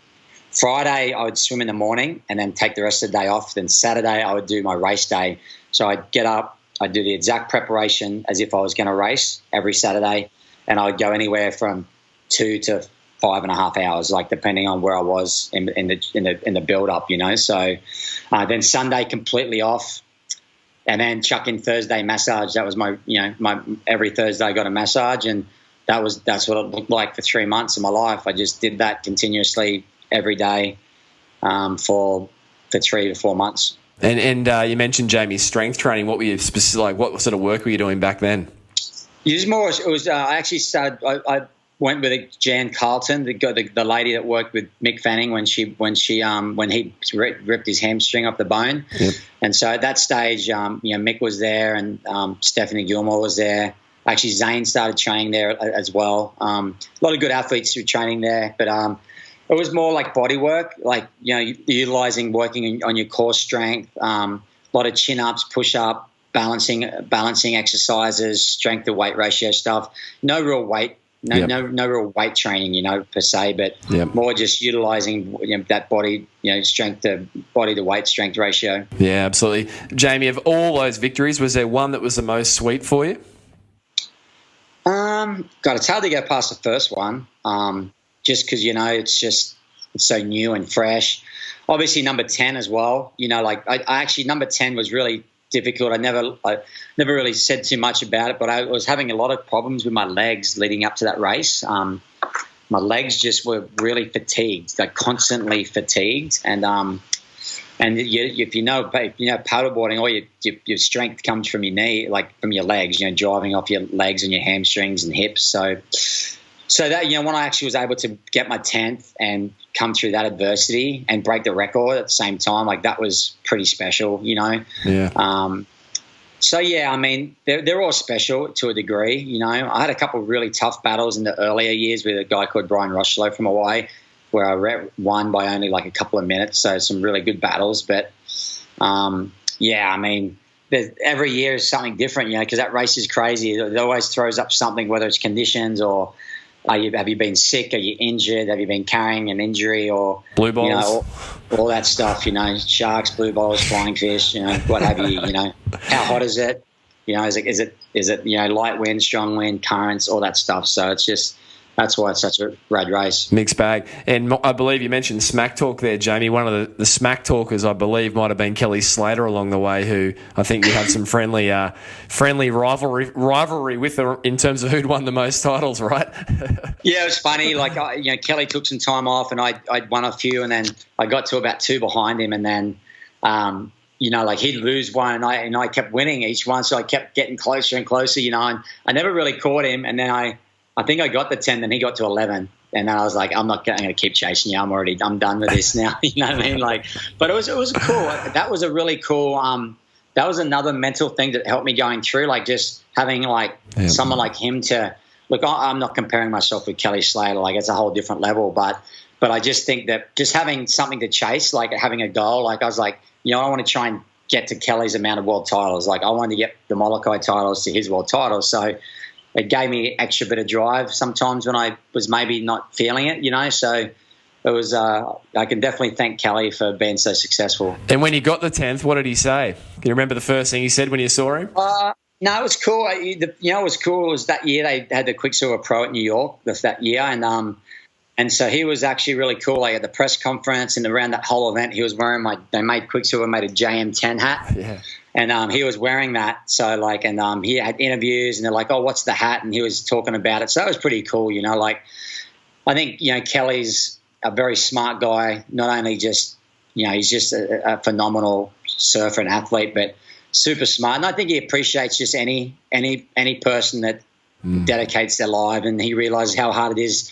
Friday I would swim in the morning and then take the rest of the day off. Then Saturday I would do my race day. So I'd get up, I'd do the exact preparation as if I was going to race every Saturday, and I would go anywhere from 2 to 5.5 hours, like depending on where I was in the build up, So then Sunday completely off, and then chuck in Thursday massage. That was my every Thursday I got a massage, and that's what it looked like for 3 months of my life. I just did that continuously every day for 3 to 4 months. And you mentioned, Jamie, strength training. What were you what sort of work were you doing back then? I actually started. I went with Jan Carlton, the lady that worked with Mick Fanning when he ripped his hamstring off the bone. Yep. And so at that stage, Mick was there, and Stephanie Gilmore was there. Actually, Zane started training there as well. A lot of good athletes who were training there, but it was more like body work, like working on your core strength. A lot of chin ups, push up, balancing exercises, strength to weight ratio stuff. No real weight. No real weight training, per se, but more just utilizing that body, strength to body to weight strength ratio. Yeah, absolutely. Jamie, of all those victories, was there one that was the most sweet for you? God, it's hard to go past the first one, just because it's so new and fresh. Obviously, number 10 as well. I actually number 10 was really difficult. I never really said too much about it, but I was having a lot of problems with my legs leading up to that race. My legs just were really fatigued, like constantly fatigued, and if you know paddleboarding, all your strength comes from your knee, like from your legs. Driving off your legs and your hamstrings and hips. So that when I actually was able to get my 10th and come through that adversity and break the record at the same time, like that was pretty special, Yeah. I mean, they're all special to a degree. I had a couple of really tough battles in the earlier years with a guy called Brian Rochelo from Hawaii, where I won by only like a couple of minutes. So some really good battles. But, I mean, every year is something different, because that race is crazy. It always throws up something, whether it's conditions or, have you been sick? Are you injured? Have you been carrying an injury or blue balls? You know, all that stuff. You know, sharks, blue balls, flying fish. You know, what have you? You know, how hot is it? You know, is it you know, light wind, strong wind, currents, all that stuff. So it's just. That's why it's such a rad race. Mixed bag. And I believe you mentioned smack talk there, Jamie. One of the smack talkers, I believe, might have been Kelly Slater along the way, who I think you had some friendly rivalry with her in terms of who'd won the most titles, right? Yeah, it was funny. Like, you know, Kelly took some time off and I'd won a few, and then I got to about 2 behind him, and then, you know, like he'd lose one and I kept winning each one. So I kept getting closer and closer, you know, and I never really caught him. And then I think I got the 10, then he got to 11. And then I was like, I'm going to keep chasing you. I'm done with this now. You know what I mean? Like, but it was cool. That was a really cool, that was another mental thing that helped me going through, like just having like someone like him to look. I'm not comparing myself with Kelly Slater. Like it's a whole different level, but I just think that just having something to chase, like having a goal, like I was like, you know, I want to try and get to Kelly's amount of world titles. Like I wanted to get the Molokai titles to his world titles. So it gave me extra bit of drive sometimes when I was maybe not feeling it, you know. So it was, I can definitely thank Kelly for being so successful. And when you got the 10th, what did he say? Can you remember the first thing he said when you saw him? No, it was cool. You know, it was cool. It was that year they had the Quicksilver Pro at New York that year. And so he was actually really cool. Like at the press conference and around that whole event, he was wearing they made Quicksilver made a JM10 hat. Yeah. And he was wearing that. So like, and he had interviews and they're like, oh, what's the hat? And he was talking about it. So it was pretty cool, you know, like I think, you know, Kelly's a very smart guy, not only just, you know, he's just a phenomenal surfer and athlete, but super smart. And I think he appreciates just any person that dedicates their life, and he realizes how hard it is.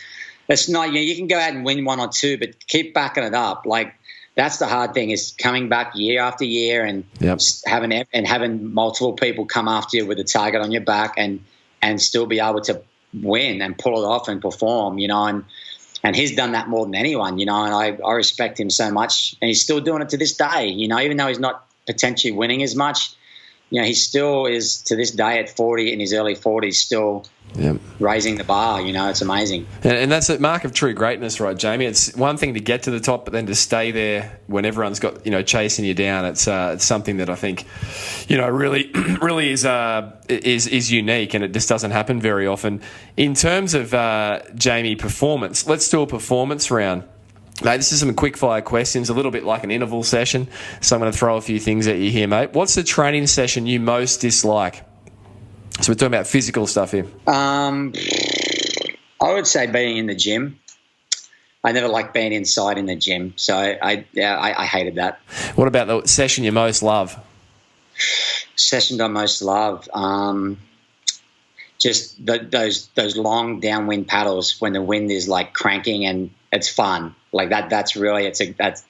It's not, you know, you can go out and win one or two, but keep backing it up. Like, that's the hard thing, is coming back year after year and having multiple people come after you with a target on your back and still be able to win and pull it off and perform, you know. And he's done that more than anyone, you know, and I respect him so much. And he's still doing it to this day, you know, even though he's not potentially winning as much. You know, he still is, to this day at 40, in his early 40s, still raising the bar. You know, it's amazing. And that's a mark of true greatness, right, Jamie? It's one thing to get to the top, but then to stay there when everyone's got, you know, chasing you down. It's something that I think, you know, really is unique, and it just doesn't happen very often. In terms of Jamie, performance, let's do a performance round. Mate, this is some quick-fire questions, a little bit like an interval session, so I'm going to throw a few things at you here, mate. What's the training session you most dislike? So we're talking about physical stuff here. I would say being in the gym. I never liked being inside in the gym, so I hated that. What about the session you most love? Session I most love? Just those long downwind paddles when the wind is like cranking and it's fun. Like that's really that's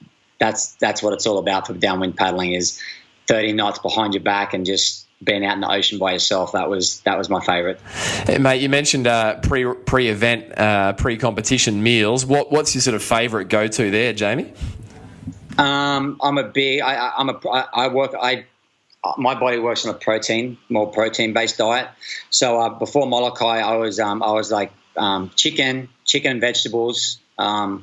what it's all about for downwind paddling, is 30 knots behind your back and just being out in the ocean by yourself. That was my favourite. Hey, mate, you mentioned pre-event, pre-competition meals. What's your sort of favourite go-to there, Jamie? My body works on a more protein-based diet. So before Molokai, I was like chicken and vegetables, a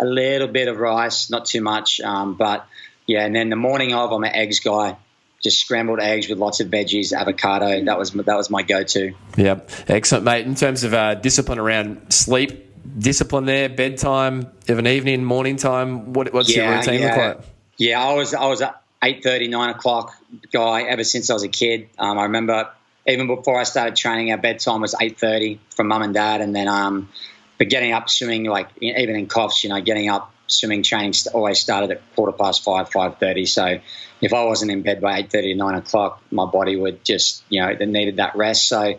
little bit of rice, not too much, but yeah. And then the morning of, I'm an eggs guy, just scrambled eggs with lots of veggies, avocado. That was my go-to. Yep, excellent, mate. In terms of discipline around sleep, discipline there, bedtime, of an evening, morning time. What's your routine look like? Yeah, I was at 8:30, 9 o'clock guy ever since I was a kid. I remember even before I started training, our bedtime was 8:30 from mum and dad, and then but getting up swimming, like even in COFs, you know, getting up swimming training always started at 5:45, 5:30. So if I wasn't in bed by 8:30 or 9 o'clock, my body would just, you know, it needed that rest. So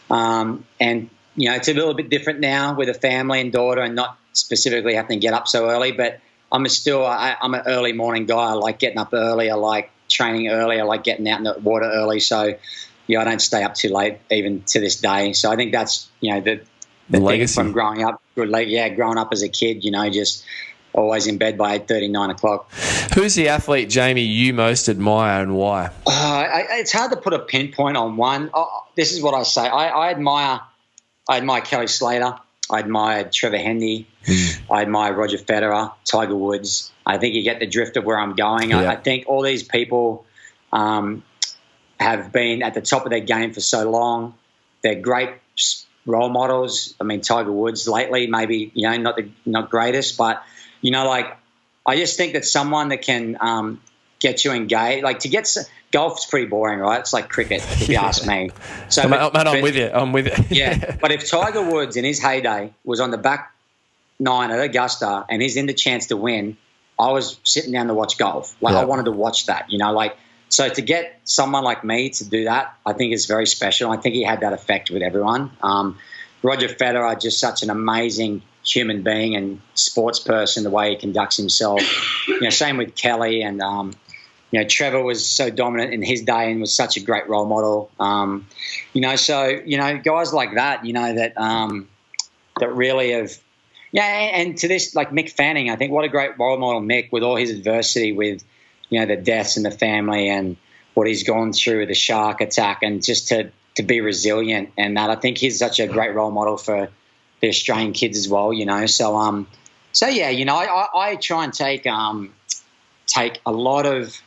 and you know, it's a little bit different now with a family and daughter, and not specifically having to get up so early, but I'm an early morning guy. I like getting up early. I like training early. I like getting out in the water early. So, yeah, I don't stay up too late even to this day. So I think that's, you know, the legacy from growing up. Growing up as a kid, you know, just always in bed by 8:30, 9 o'clock. Who's the athlete, Jamie, you most admire, and why? It's hard to put a pinpoint on one. This is what I say. I admire Kelly Slater. I admired Trevor Hendy. I admire Roger Federer, Tiger Woods. I think you get the drift of where I'm going. Yeah. I think all these people have been at the top of their game for so long. They're great role models. I mean, Tiger Woods lately, maybe, not greatest, but, I just think that someone that can get you engaged, golf's pretty boring, right? It's like cricket, if you ask me. So, I'm with you. Yeah, but if Tiger Woods in his heyday was on the back nine at Augusta and he's in the chance to win, I was sitting down to watch golf. I wanted to watch that, So to get someone like me to do that, I think is very special. I think he had that effect with everyone. Roger Federer, just such an amazing human being and sports person, the way he conducts himself. Same with Kelly and, Trevor was so dominant in his day and was such a great role model. Guys like that, that really have, and to this, like Mick Fanning, I think what a great role model, Mick, with all his adversity with, the deaths in the family and what he's gone through with the shark attack, and just to be resilient. And that, I think he's such a great role model for the Australian kids as well, I try and take a lot of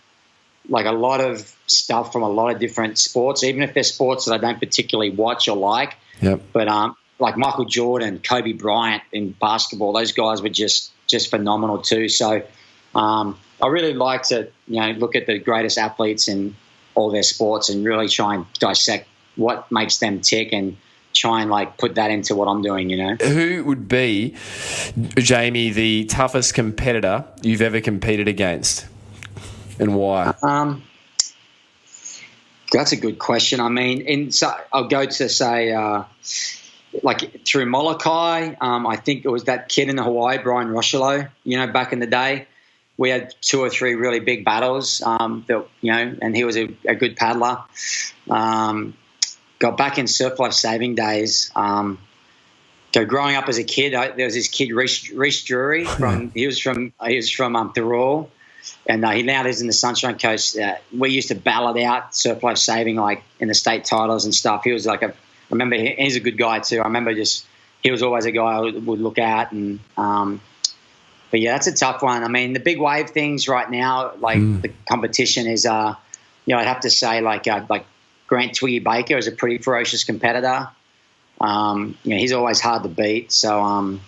stuff from a lot of different sports, even if they're sports that I don't particularly watch or like. Yep. But like Michael Jordan, Kobe Bryant in basketball, those guys were just phenomenal too. So I really like to look at the greatest athletes in all their sports and really try and dissect what makes them tick and try and put that into what I'm doing. Who would be, Jamie, the toughest competitor you've ever competed against? And why? That's a good question. I mean, I'll go to say, through Molokai, I think it was that kid in Hawaii, Brian Rochelo, back in the day. We had 2 or 3 really big battles, and he was a good paddler. Got back in surf life saving days. Growing up as a kid, there was this kid, Reece Drury, he was from Thirroul. And he now lives in the Sunshine Coast. We used to battle it out, surf life saving, in the state titles and stuff. He was I remember he's a good guy too. I remember he was always a guy I would look at. And but yeah, that's a tough one. I mean, the big wave things right now, the competition is, I'd have to say Grant Twiggy Baker is a pretty ferocious competitor. He's always hard to beat. So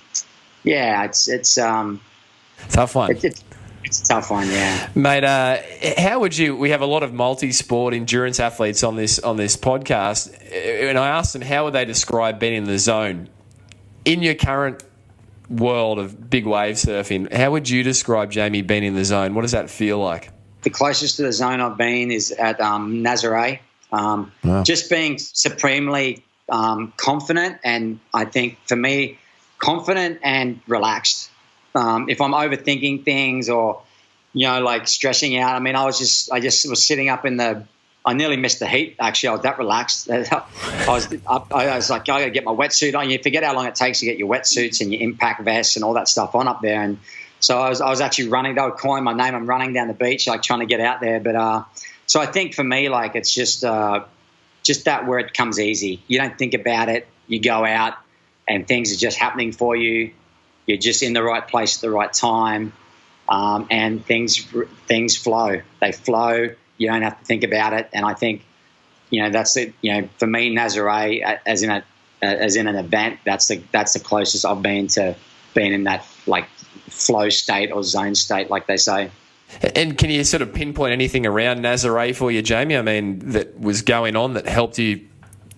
it's tough one. It's a tough one, yeah. Mate, how would you... We have a lot of multi-sport endurance athletes on this podcast, and I asked them how would they describe being in the zone. In your current world of big wave surfing, how would you describe, Jamie, being in the zone? What does that feel like? The closest to the zone I've been is at Nazare. Just being supremely confident, and I think for me, confident and relaxed. If I'm overthinking things or, stressing out, I mean, I just was sitting up I nearly missed the heat. Actually, I was that relaxed. I was like, I got to get my wetsuit on. You forget how long it takes to get your wetsuits and your impact vests and all that stuff on up there. And so I was actually running. They were calling my name. I'm running down the beach, trying to get out there. But so I think for me, it's just that where it comes easy. You don't think about it. You go out and things are just happening for you. You're just in the right place at the right time, and things flow. They flow. You don't have to think about it. And I think, that's it. For me, Nazare as in an event, that's the closest I've been to being in that flow state or zone state, like they say. And can you sort of pinpoint anything around Nazare for you, Jamie? I mean, that was going on that helped you,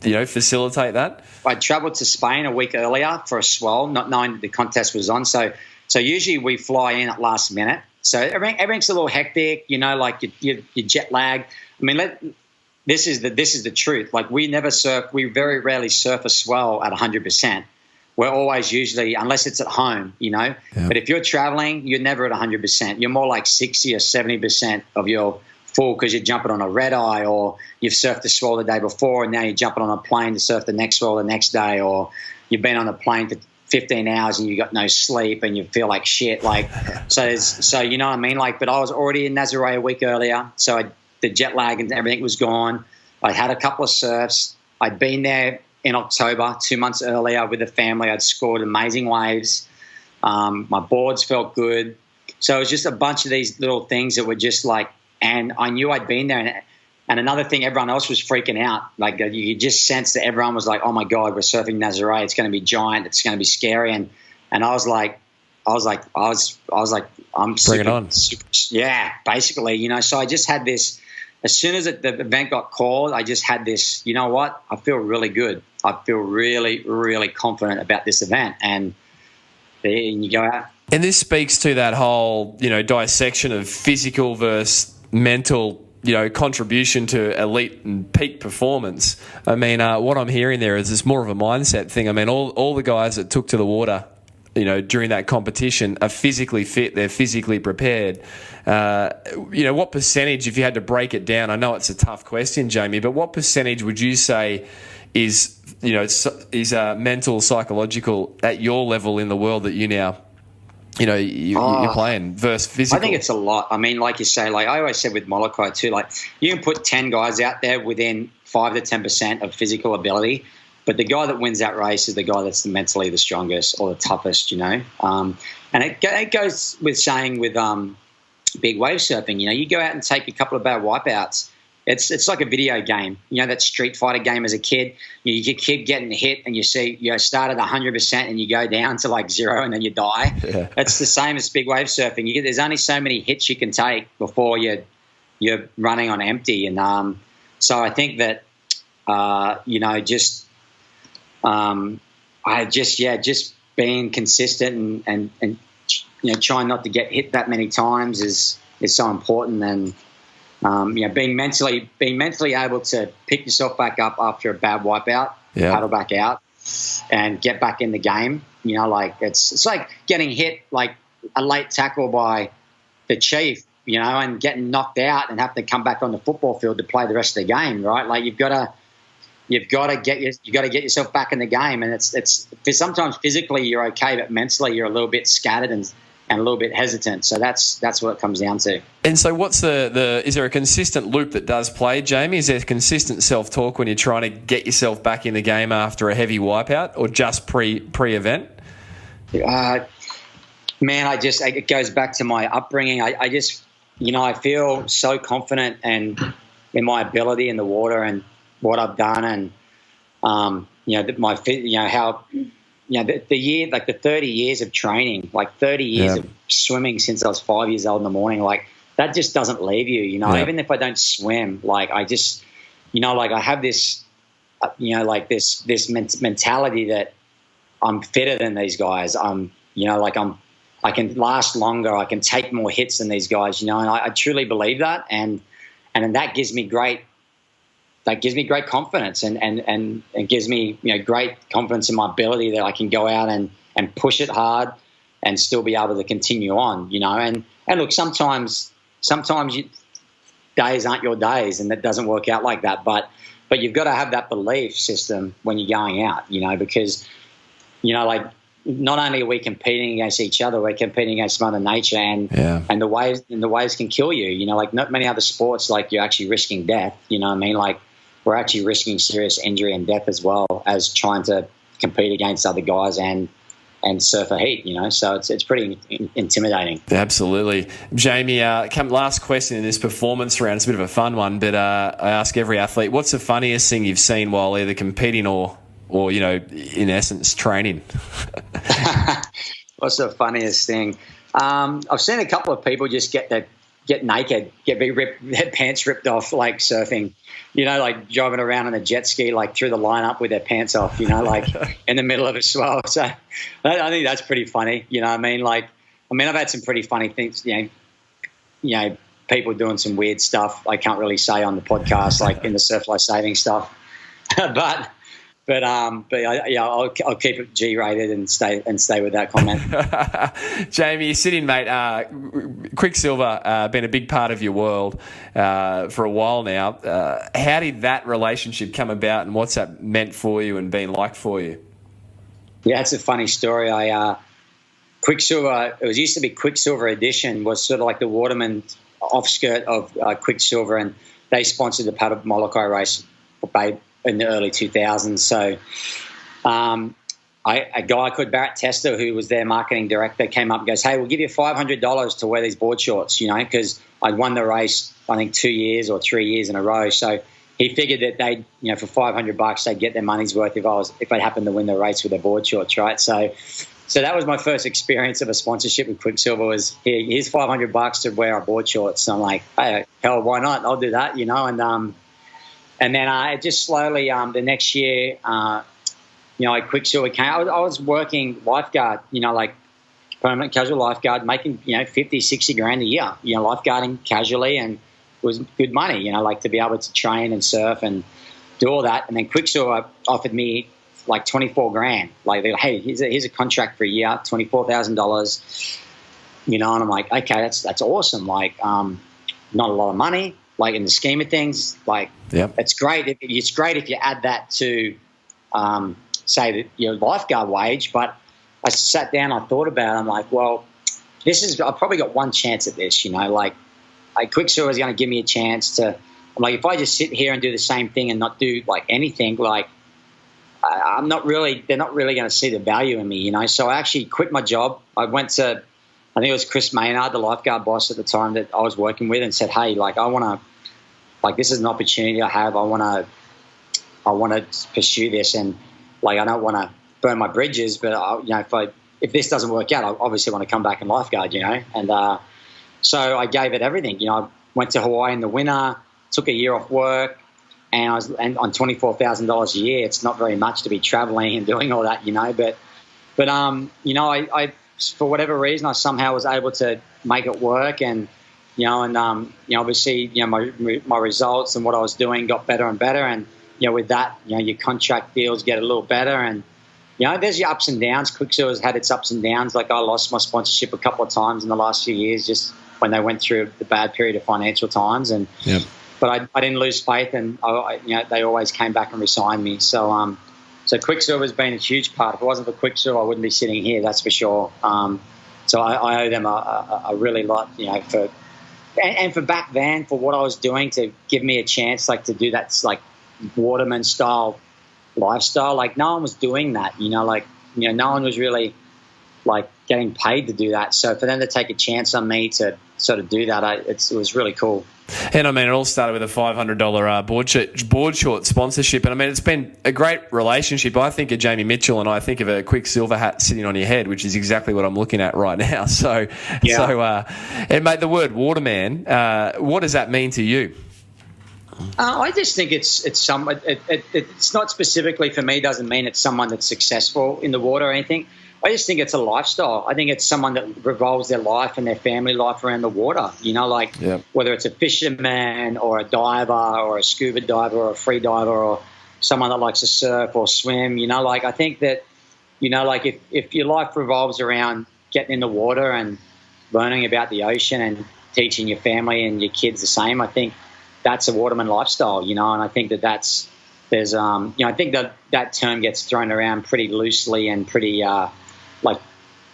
facilitate that? I travelled to Spain a week earlier for a swell, not knowing that the contest was on. So usually we fly in at last minute. So everything's a little hectic, you're jet lagged. I mean, this is the truth. We never surf. We very rarely surf a swell at 100%. We're always usually, unless it's at home, Yeah. But if you're traveling, you're never at 100%. You're more like 60 or 70% of your full, because you're jumping on a red eye, or you've surfed the swell the day before and now you're jumping on a plane to surf the next swell the next day, or you've been on a plane for 15 hours and you got no sleep and you feel like shit. So you know what I mean? But I was already in Nazare a week earlier, so the jet lag and everything was gone. I had a couple of surfs. I'd been there in October, 2 months earlier with the family. I'd scored amazing waves. My boards felt good. So it was just a bunch of these little things that were just like, and I knew I'd been there. And another thing, everyone else was freaking out. Like you could just sense that everyone was like, oh my God, we're surfing Nazare. It's going to be giant. It's going to be scary. And I was like, I'm bring it on. Yeah, basically, you know, so I just had this, as soon as the event got called, I just had this, you know what, I feel really good. I feel really, really confident about this event. And you go out. And this speaks to that whole, you know, dissection of physical versus mental, you know, contribution to elite and peak performance. I mean, what I'm hearing there is it's more of a mindset thing. I mean, all the guys that took to the water, you know, during that competition are physically fit, they're physically prepared. You know, what percentage, if you had to break it down, I know it's a tough question, Jamie, but what percentage would you say is, you know, is mental, psychological at your level in the world that you now, you know, you're playing versus physical? I think it's a lot. I mean, like you say, like I always said with Molokai too, like you can put 10 guys out there within 5 to 10% of physical ability, but the guy that wins that race is the guy that's mentally the strongest or the toughest, you know. And it goes with saying with big wave surfing, you know, you go out and take a couple of bad wipeouts. It's like a video game, you know, that Street Fighter game as a kid. You keep getting hit and you see, you know, start at 100% and you go down to like 0 and then you die. Yeah. It's the same as big wave surfing. There's only so many hits you can take before you're running on empty. And so I think that, you know, just being consistent and you know, trying not to get hit that many times is so important. And you know, being mentally able to pick yourself back up after a bad wipeout, paddle back out, and get back in the game. You know, like it's like getting hit like a late tackle by the chief, you know, and getting knocked out and having to come back on the football field to play the rest of the game, right? Like you've got to get yourself back in the game, and it's sometimes physically you're okay, but mentally you're a little bit scattered and a little bit hesitant. So that's what it comes down to. And so what's is there a consistent loop that does play, Jamie? Is there consistent self-talk when you're trying to get yourself back in the game after a heavy wipeout or just pre-event? Man, it goes back to my upbringing. I just, you know, I feel so confident and in my ability in the water and what I've done, and you know, how, you know, the year, like the 30 years of training, like 30 years of swimming since I was 5 years old in the morning, like that just doesn't leave you, you know. Even if I don't swim, like I just, you know, like I have this, you know, like this mentality that I'm fitter than these guys. You know, like I can last longer, I can take more hits than these guys, you know, and I truly believe that, and that gives me great confidence and gives me, you know, great confidence in my ability that I can go out and push it hard and still be able to continue on, you know. And look, sometimes days aren't your days and that doesn't work out like that. But you've got to have that belief system when you're going out, you know, because, you know, like not only are we competing against each other, we're competing against Mother Nature and the waves can kill you, you know, like not many other sports, like you're actually risking death, you know what I mean? Like, we're actually risking serious injury and death as well as trying to compete against other guys and surf a heat, you know. So it's pretty intimidating. Absolutely. Jamie, last question in this performance round. It's a bit of a fun one, but I ask every athlete, what's the funniest thing you've seen while either competing or you know, in essence, training? What's the funniest thing? I've seen a couple of people just get naked, their pants ripped off, like surfing, you know, like driving around on a jet ski, like through the lineup with their pants off, you know, like in the middle of a swell. So I think that's pretty funny. You know what I mean? Like, I mean, I've had some pretty funny things, you know, people doing some weird stuff I can't really say on the podcast, like in the surf life saving stuff, but I'll keep it G-rated and stay with that comment. Jamie, you're sitting, mate. Quicksilver been a big part of your world for a while now. How did that relationship come about, and what's that meant for you and been like for you? Yeah, it's a funny story. Quicksilver, it used to be Quicksilver Edition, was sort of like the Waterman offskirt of Quicksilver, and they sponsored the Paddle Molokai race in the early 2000s. So a guy called Barrett Tester, who was their marketing director, came up and goes, "Hey, we'll give you $500 to wear these board shorts," because I'd won the race, I think 2 years or 3 years in a row. So he figured that they'd, for $500, they'd get their money's worth if I happened to win the race with their board shorts, right? So that was my first experience of a sponsorship with Quicksilver. Was here's $500 to wear our board shorts. So I'm like, hey, hell, why not? I'll do that, And then it just slowly the next year, Quicksilver came. I was working lifeguard, like permanent casual lifeguard, making 50, 60 grand a year, lifeguarding casually, and it was good money, like to be able to train and surf and do all that. And then Quicksilver offered me like 24 grand. Like, hey, here's a contract for a year, $24,000. And I'm like, okay, that's awesome. Like, not a lot of money, like in the scheme of things. Like, It's great. It's great if you add that to, say that your lifeguard wage. But I sat down, I thought about it. I'm like, well, I've probably got one chance at this. Like Quicksilver is going to give me a chance to. I'm like, if I just sit here and do the same thing and not do like anything, like. They're not really going to see the value in me, So I actually quit my job. I went to, I think it was Chris Maynard, the lifeguard boss at the time that I was working with, and said, hey, like, I want to, like, this is an opportunity I have. I want to pursue this, and like, I don't want to burn my bridges, but if this doesn't work out, I obviously want to come back and lifeguard, And so I gave it everything. I went to Hawaii in the winter, took a year off work. And I was on $24,000 a year. It's not very much to be traveling and doing all that, But I for whatever reason, I somehow was able to make it work, and obviously, my results and what I was doing got better and better, and with that, your contract deals get a little better, and there's your ups and downs. Quicksilver's had its ups and downs. Like, I lost my sponsorship a couple of times in the last few years, just when they went through the bad period of financial times, and. Yep. But I didn't lose faith, and they always came back and re-signed me. So Quicksilver's been a huge part. If it wasn't for Quicksilver, I wouldn't be sitting here. That's for sure. So I owe them a really lot, for back then, for what I was doing, to give me a chance, like, to do that, like, waterman style lifestyle. Like, no one was doing that. No one was really like getting paid to do that. So for them to take a chance on me to sort of do that, it was really cool. And I mean, it all started with a $500 board short sponsorship. And I mean, it's been a great relationship. I think of Jamie Mitchell, and I think of a Quicksilver hat sitting on your head, which is exactly what I'm looking at right now. So, and mate, the word waterman, what does that mean to you? I just think it's not specifically for me. Doesn't mean it's someone that's successful in the water or anything. I just think it's a lifestyle. I think it's someone that revolves their life and their family life around the water, whether it's a fisherman or a diver or a scuba diver or a free diver or someone that likes to surf or swim, I think that, if your life revolves around getting in the water and learning about the ocean and teaching your family and your kids the same, I think that's a waterman lifestyle, and I think I think that term gets thrown around pretty loosely and pretty,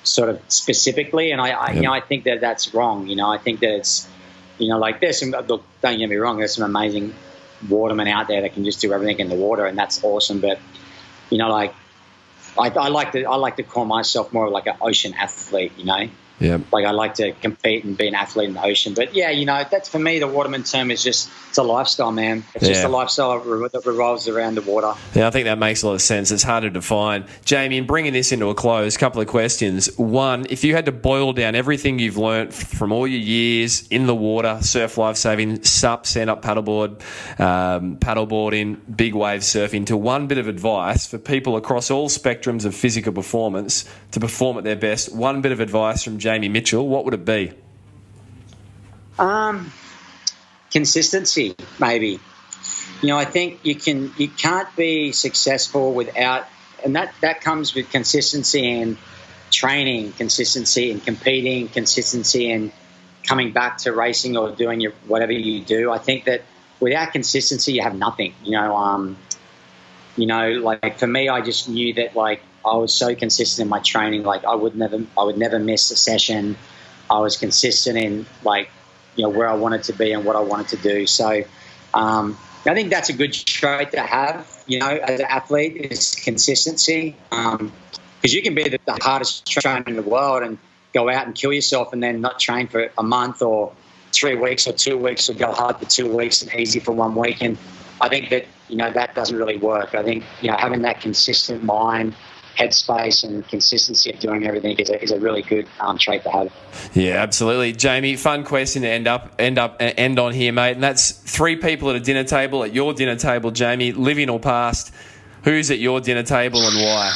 sort of specifically, and I think that that's wrong. I think that it's, there's some, look, don't get me wrong, there's some amazing watermen out there that can just do everything in the water, and that's awesome. But I like to call myself more like an ocean athlete. Yeah. Like, I like to compete and be an athlete in the ocean. But, that's, for me, the waterman term is just, it's a lifestyle, man. It's just a lifestyle that revolves around the water. Yeah, I think that makes a lot of sense. It's hard to define. Jamie, in bringing this into a close, a couple of questions. One, if you had to boil down everything you've learnt from all your years in the water, surf lifesaving, SUP, stand-up paddleboard, paddleboarding, big wave surfing, to one bit of advice for people across all spectrums of physical performance to perform at their best, one bit of advice from Jamie Mitchell, what would it be? Consistency, maybe. I think you can't be successful without, and that comes with consistency in training, consistency in competing, consistency in coming back to racing or doing whatever you do. I think that without consistency, you have nothing. Like, for me, I just knew that, like, I was so consistent in my training. Like, I would never miss a session. I was consistent in, like, where I wanted to be and what I wanted to do. So, I think that's a good trait to have, as an athlete, is consistency. Because you can be the hardest trainer in the world and go out and kill yourself and then not train for a month or 3 weeks or 2 weeks, or go hard for 2 weeks and easy for 1 week. And I think that, that doesn't really work. I think, having that consistent mind, headspace and consistency of doing everything is a really good trait to have. Yeah, absolutely. Jamie, fun question to end on here, mate. And that's 3 people at a dinner table, at your dinner table, Jamie, living or past. Who's at your dinner table and why?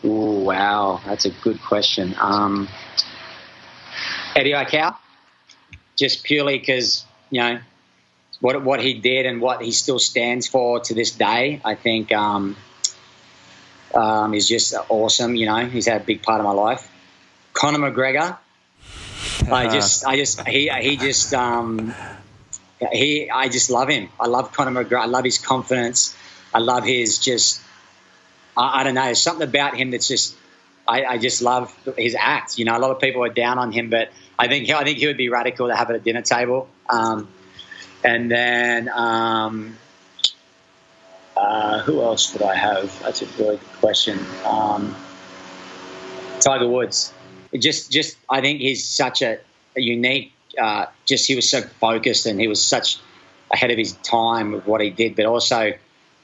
Ooh, wow. That's a good question. Eddie Aikau, just purely because, what he did and what he still stands for to this day, I think is just awesome. He's had a big part of my life. Conor McGregor, I just love him. I love Conor McGregor. I love his confidence. I love his I don't know. There's something about him that's just, I just love his act. A lot of people are down on him, but I think he would be radical to have at a dinner table. And then who else would I have? That's a really good question. Tiger Woods. I think he's such a unique. He was so focused and he was such ahead of his time with what he did, but also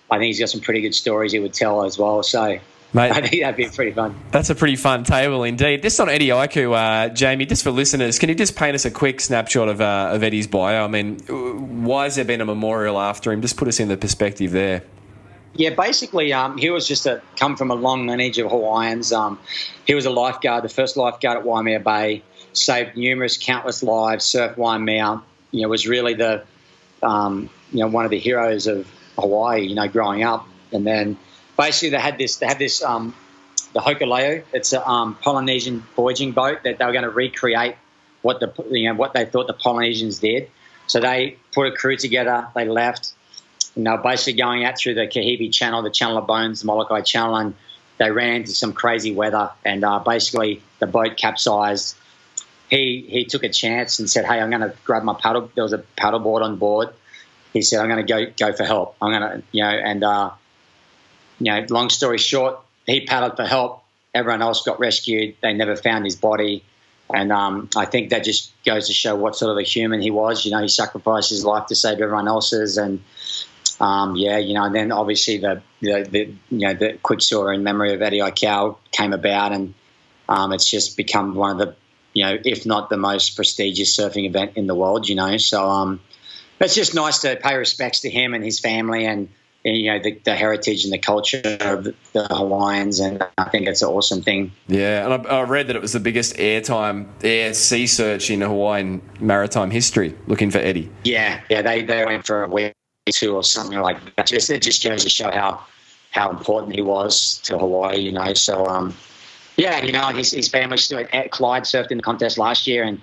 I think he's got some pretty good stories he would tell as well. So, mate, I think that'd be pretty fun. That's a pretty fun table indeed. Just on Eddie Aikau, Jamie, just for listeners, can you just paint us a quick snapshot of Eddie's bio? I mean, why has there been a memorial after him? Just put us in the perspective there. Yeah, basically, he was come from a long lineage of Hawaiians. He was a lifeguard, the first lifeguard at Waimea Bay, saved countless lives, surfed Waimea. Was really the, one of the heroes of Hawaii, growing up. And then basically they had this, the Hokuleu. It's a Polynesian voyaging boat that they were going to recreate what they thought the Polynesians did. So they put a crew together, they left, and they were basically going out through the Kahibi Channel, the Channel of Bones, the Molokai Channel, and they ran into some crazy weather, and basically the boat capsized. He took a chance and said, hey, I'm going to grab my paddle. There was a paddleboard on board. He said, I'm going to go for help. I'm going to, long story short, he paddled for help. Everyone else got rescued. They never found his body. And I think that just goes to show what sort of a human he was. He sacrificed his life to save everyone else's. And, and then obviously the quick story in memory of Eddie Aikau came about, and it's just become one of the, if not the most prestigious surfing event in the world, So it's just nice to pay respects to him and his family and the heritage and the culture of the Hawaiians, and I think it's an awesome thing. Yeah, and I read that it was the biggest air sea search in Hawaiian maritime history, looking for Eddie. Yeah, they went for a week or 2 or something like that. It just goes to show how important he was to Hawaii, So, his family still. Clyde surfed in the contest last year, and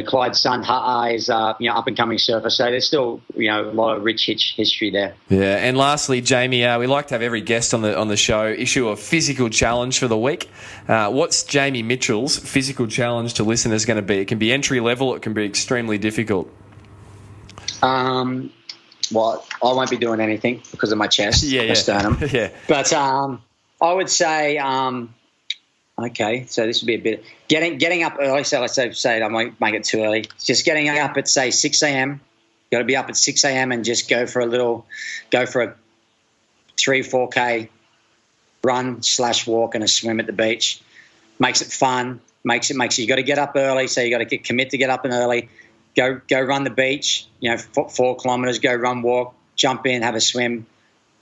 Clyde's son Ha'a is up and coming surfer. So there's still a lot of rich history there. Yeah, and lastly, Jamie, we like to have every guest on the show issue a physical challenge for the week. What's Jamie Mitchell's physical challenge to listeners going to be? It can be entry level. It can be extremely difficult. Well, I won't be doing anything because of my chest, my sternum. Yeah. But I would say. Okay, so this would be a bit getting up early. So let's say I might make it too early. Just getting up at say 6 a.m. You got to be up at 6 a.m. and just go for a 3-4K run/walk and a swim at the beach. Makes it fun. Makes it. You got to get up early, so you got to commit to get up and early. Go run the beach. 4 kilometers. Go run, walk, jump in, have a swim.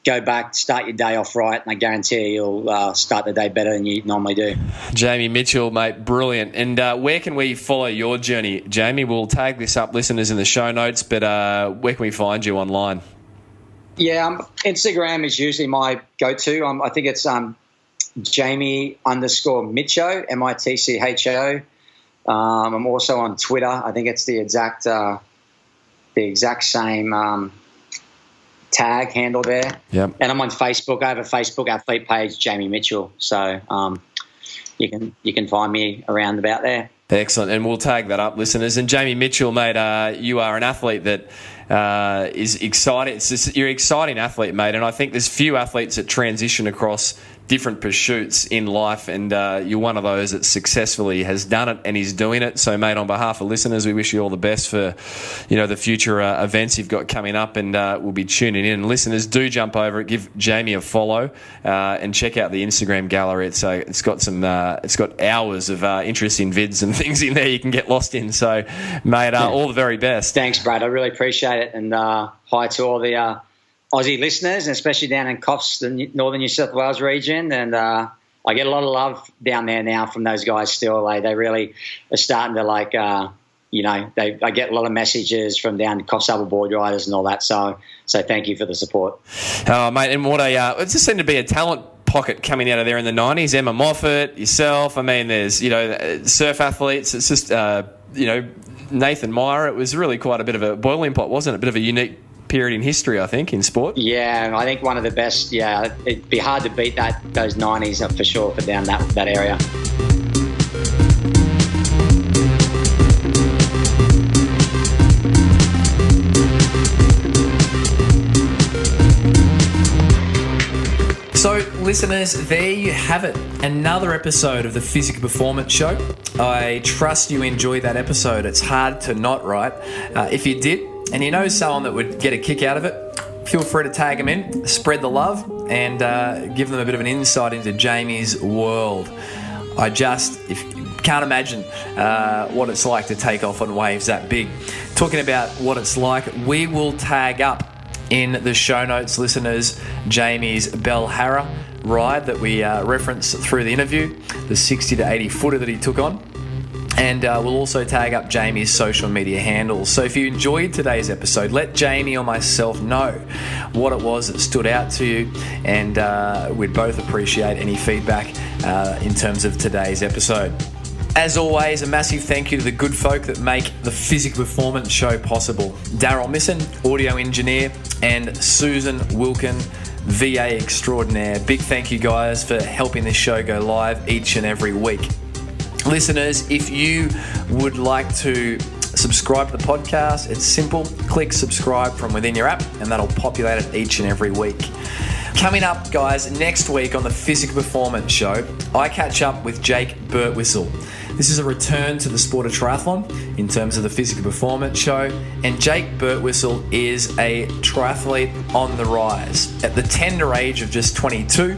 Go back, start your day off right, and I guarantee you'll start the day better than you normally do. Jamie Mitchell, mate, brilliant. And where can we follow your journey, Jamie? We'll tag this up, listeners, in the show notes, but where can we find you online? Yeah, Instagram is usually my go-to. I think it's Jamie_Mitcho, MITCHO. I'm also on Twitter. I think it's the exact same tag handle there. Yep. And I'm on Facebook. I have a Facebook athlete page, Jamie Mitchell. So you can find me around about there. Excellent, and we'll tag that up, listeners. And Jamie Mitchell, mate, you are an athlete that is exciting. You're an exciting athlete, mate, and I think there's few athletes that transition across different pursuits in life, and you're one of those that successfully has done it and is doing it. So, mate, on behalf of listeners, we wish you all the best for, the future events you've got coming up, and we'll be tuning in. And listeners, do jump over it, give Jamie a follow, and check out the Instagram gallery. It's got hours of interesting vids and things in there you can get lost in. So, mate, all the very best. Thanks, Brad. I really appreciate it, and hi to all the Aussie listeners, and especially down in Coffs, the northern New South Wales region. And I get a lot of love down there now from those guys still. They really are starting to I get a lot of messages from down Coffs Paddleboard riders and all that. So thank you for the support. Oh, mate, and what it just seemed to be a talent pocket coming out of there in the 90s. Emma Moffat, yourself. I mean, there's, surf athletes. It's just, Nathan Meyer. It was really quite a bit of a boiling pot, wasn't it? A bit of a unique period in history, I think, in sport. Yeah, I think one of the best. Yeah, it'd be hard to beat those 90s for sure for down that area. So, listeners, there you have it. Another episode of the Physical Performance Show. I trust you enjoyed that episode. It's hard to not, right? If you did, and you know someone that would get a kick out of it, feel free to tag them in, spread the love, and give them a bit of an insight into Jamie's world. I can't imagine what it's like to take off on waves that big. Talking about what it's like, we will tag up in the show notes, listeners, Jamie's Belharra ride that we referenced through the interview, the 60 to 80 footer that he took on. And we'll also tag up Jamie's social media handles. So if you enjoyed today's episode, let Jamie or myself know what it was that stood out to you. And we'd both appreciate any feedback in terms of today's episode. As always, a massive thank you to the good folk that make the Physical Performance Show possible. Daryl Misson, audio engineer, and Susan Wilkin, VA extraordinaire. Big thank you, guys, for helping this show go live each and every week. Listeners, if you would like to subscribe to the podcast, it's simple. Click subscribe from within your app, and that'll populate it each and every week. Coming up, guys, next week on the Physical Performance Show, I catch up with Jake Birtwistle. This is a return to the sport of triathlon in terms of the Physical Performance Show, and Jake Birtwistle is a triathlete on the rise. At the tender age of just 22,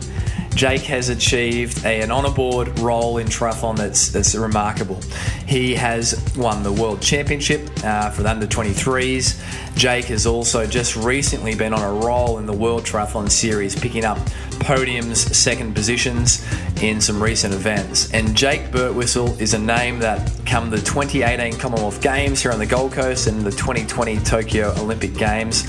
Jake has achieved an on-board role in triathlon that's remarkable. He has won the World Championship for the under-23s. Jake has also just recently been on a roll in the World Triathlon Series, picking up podiums, second positions in some recent events. And Jake Birtwistle is a name that come the 2018 Commonwealth Games here on the Gold Coast and the 2020 Tokyo Olympic Games,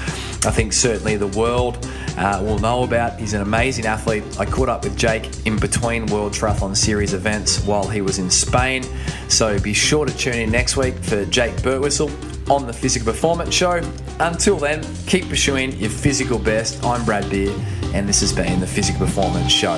I think certainly the world will know about. He's an amazing athlete. I caught up with Jake in between World Triathlon Series events while he was in Spain. So be sure to tune in next week for Jake Birtwistle on the Physical Performance Show. Until then, keep pursuing your physical best. I'm Brad Beer, and this has been the Physical Performance Show.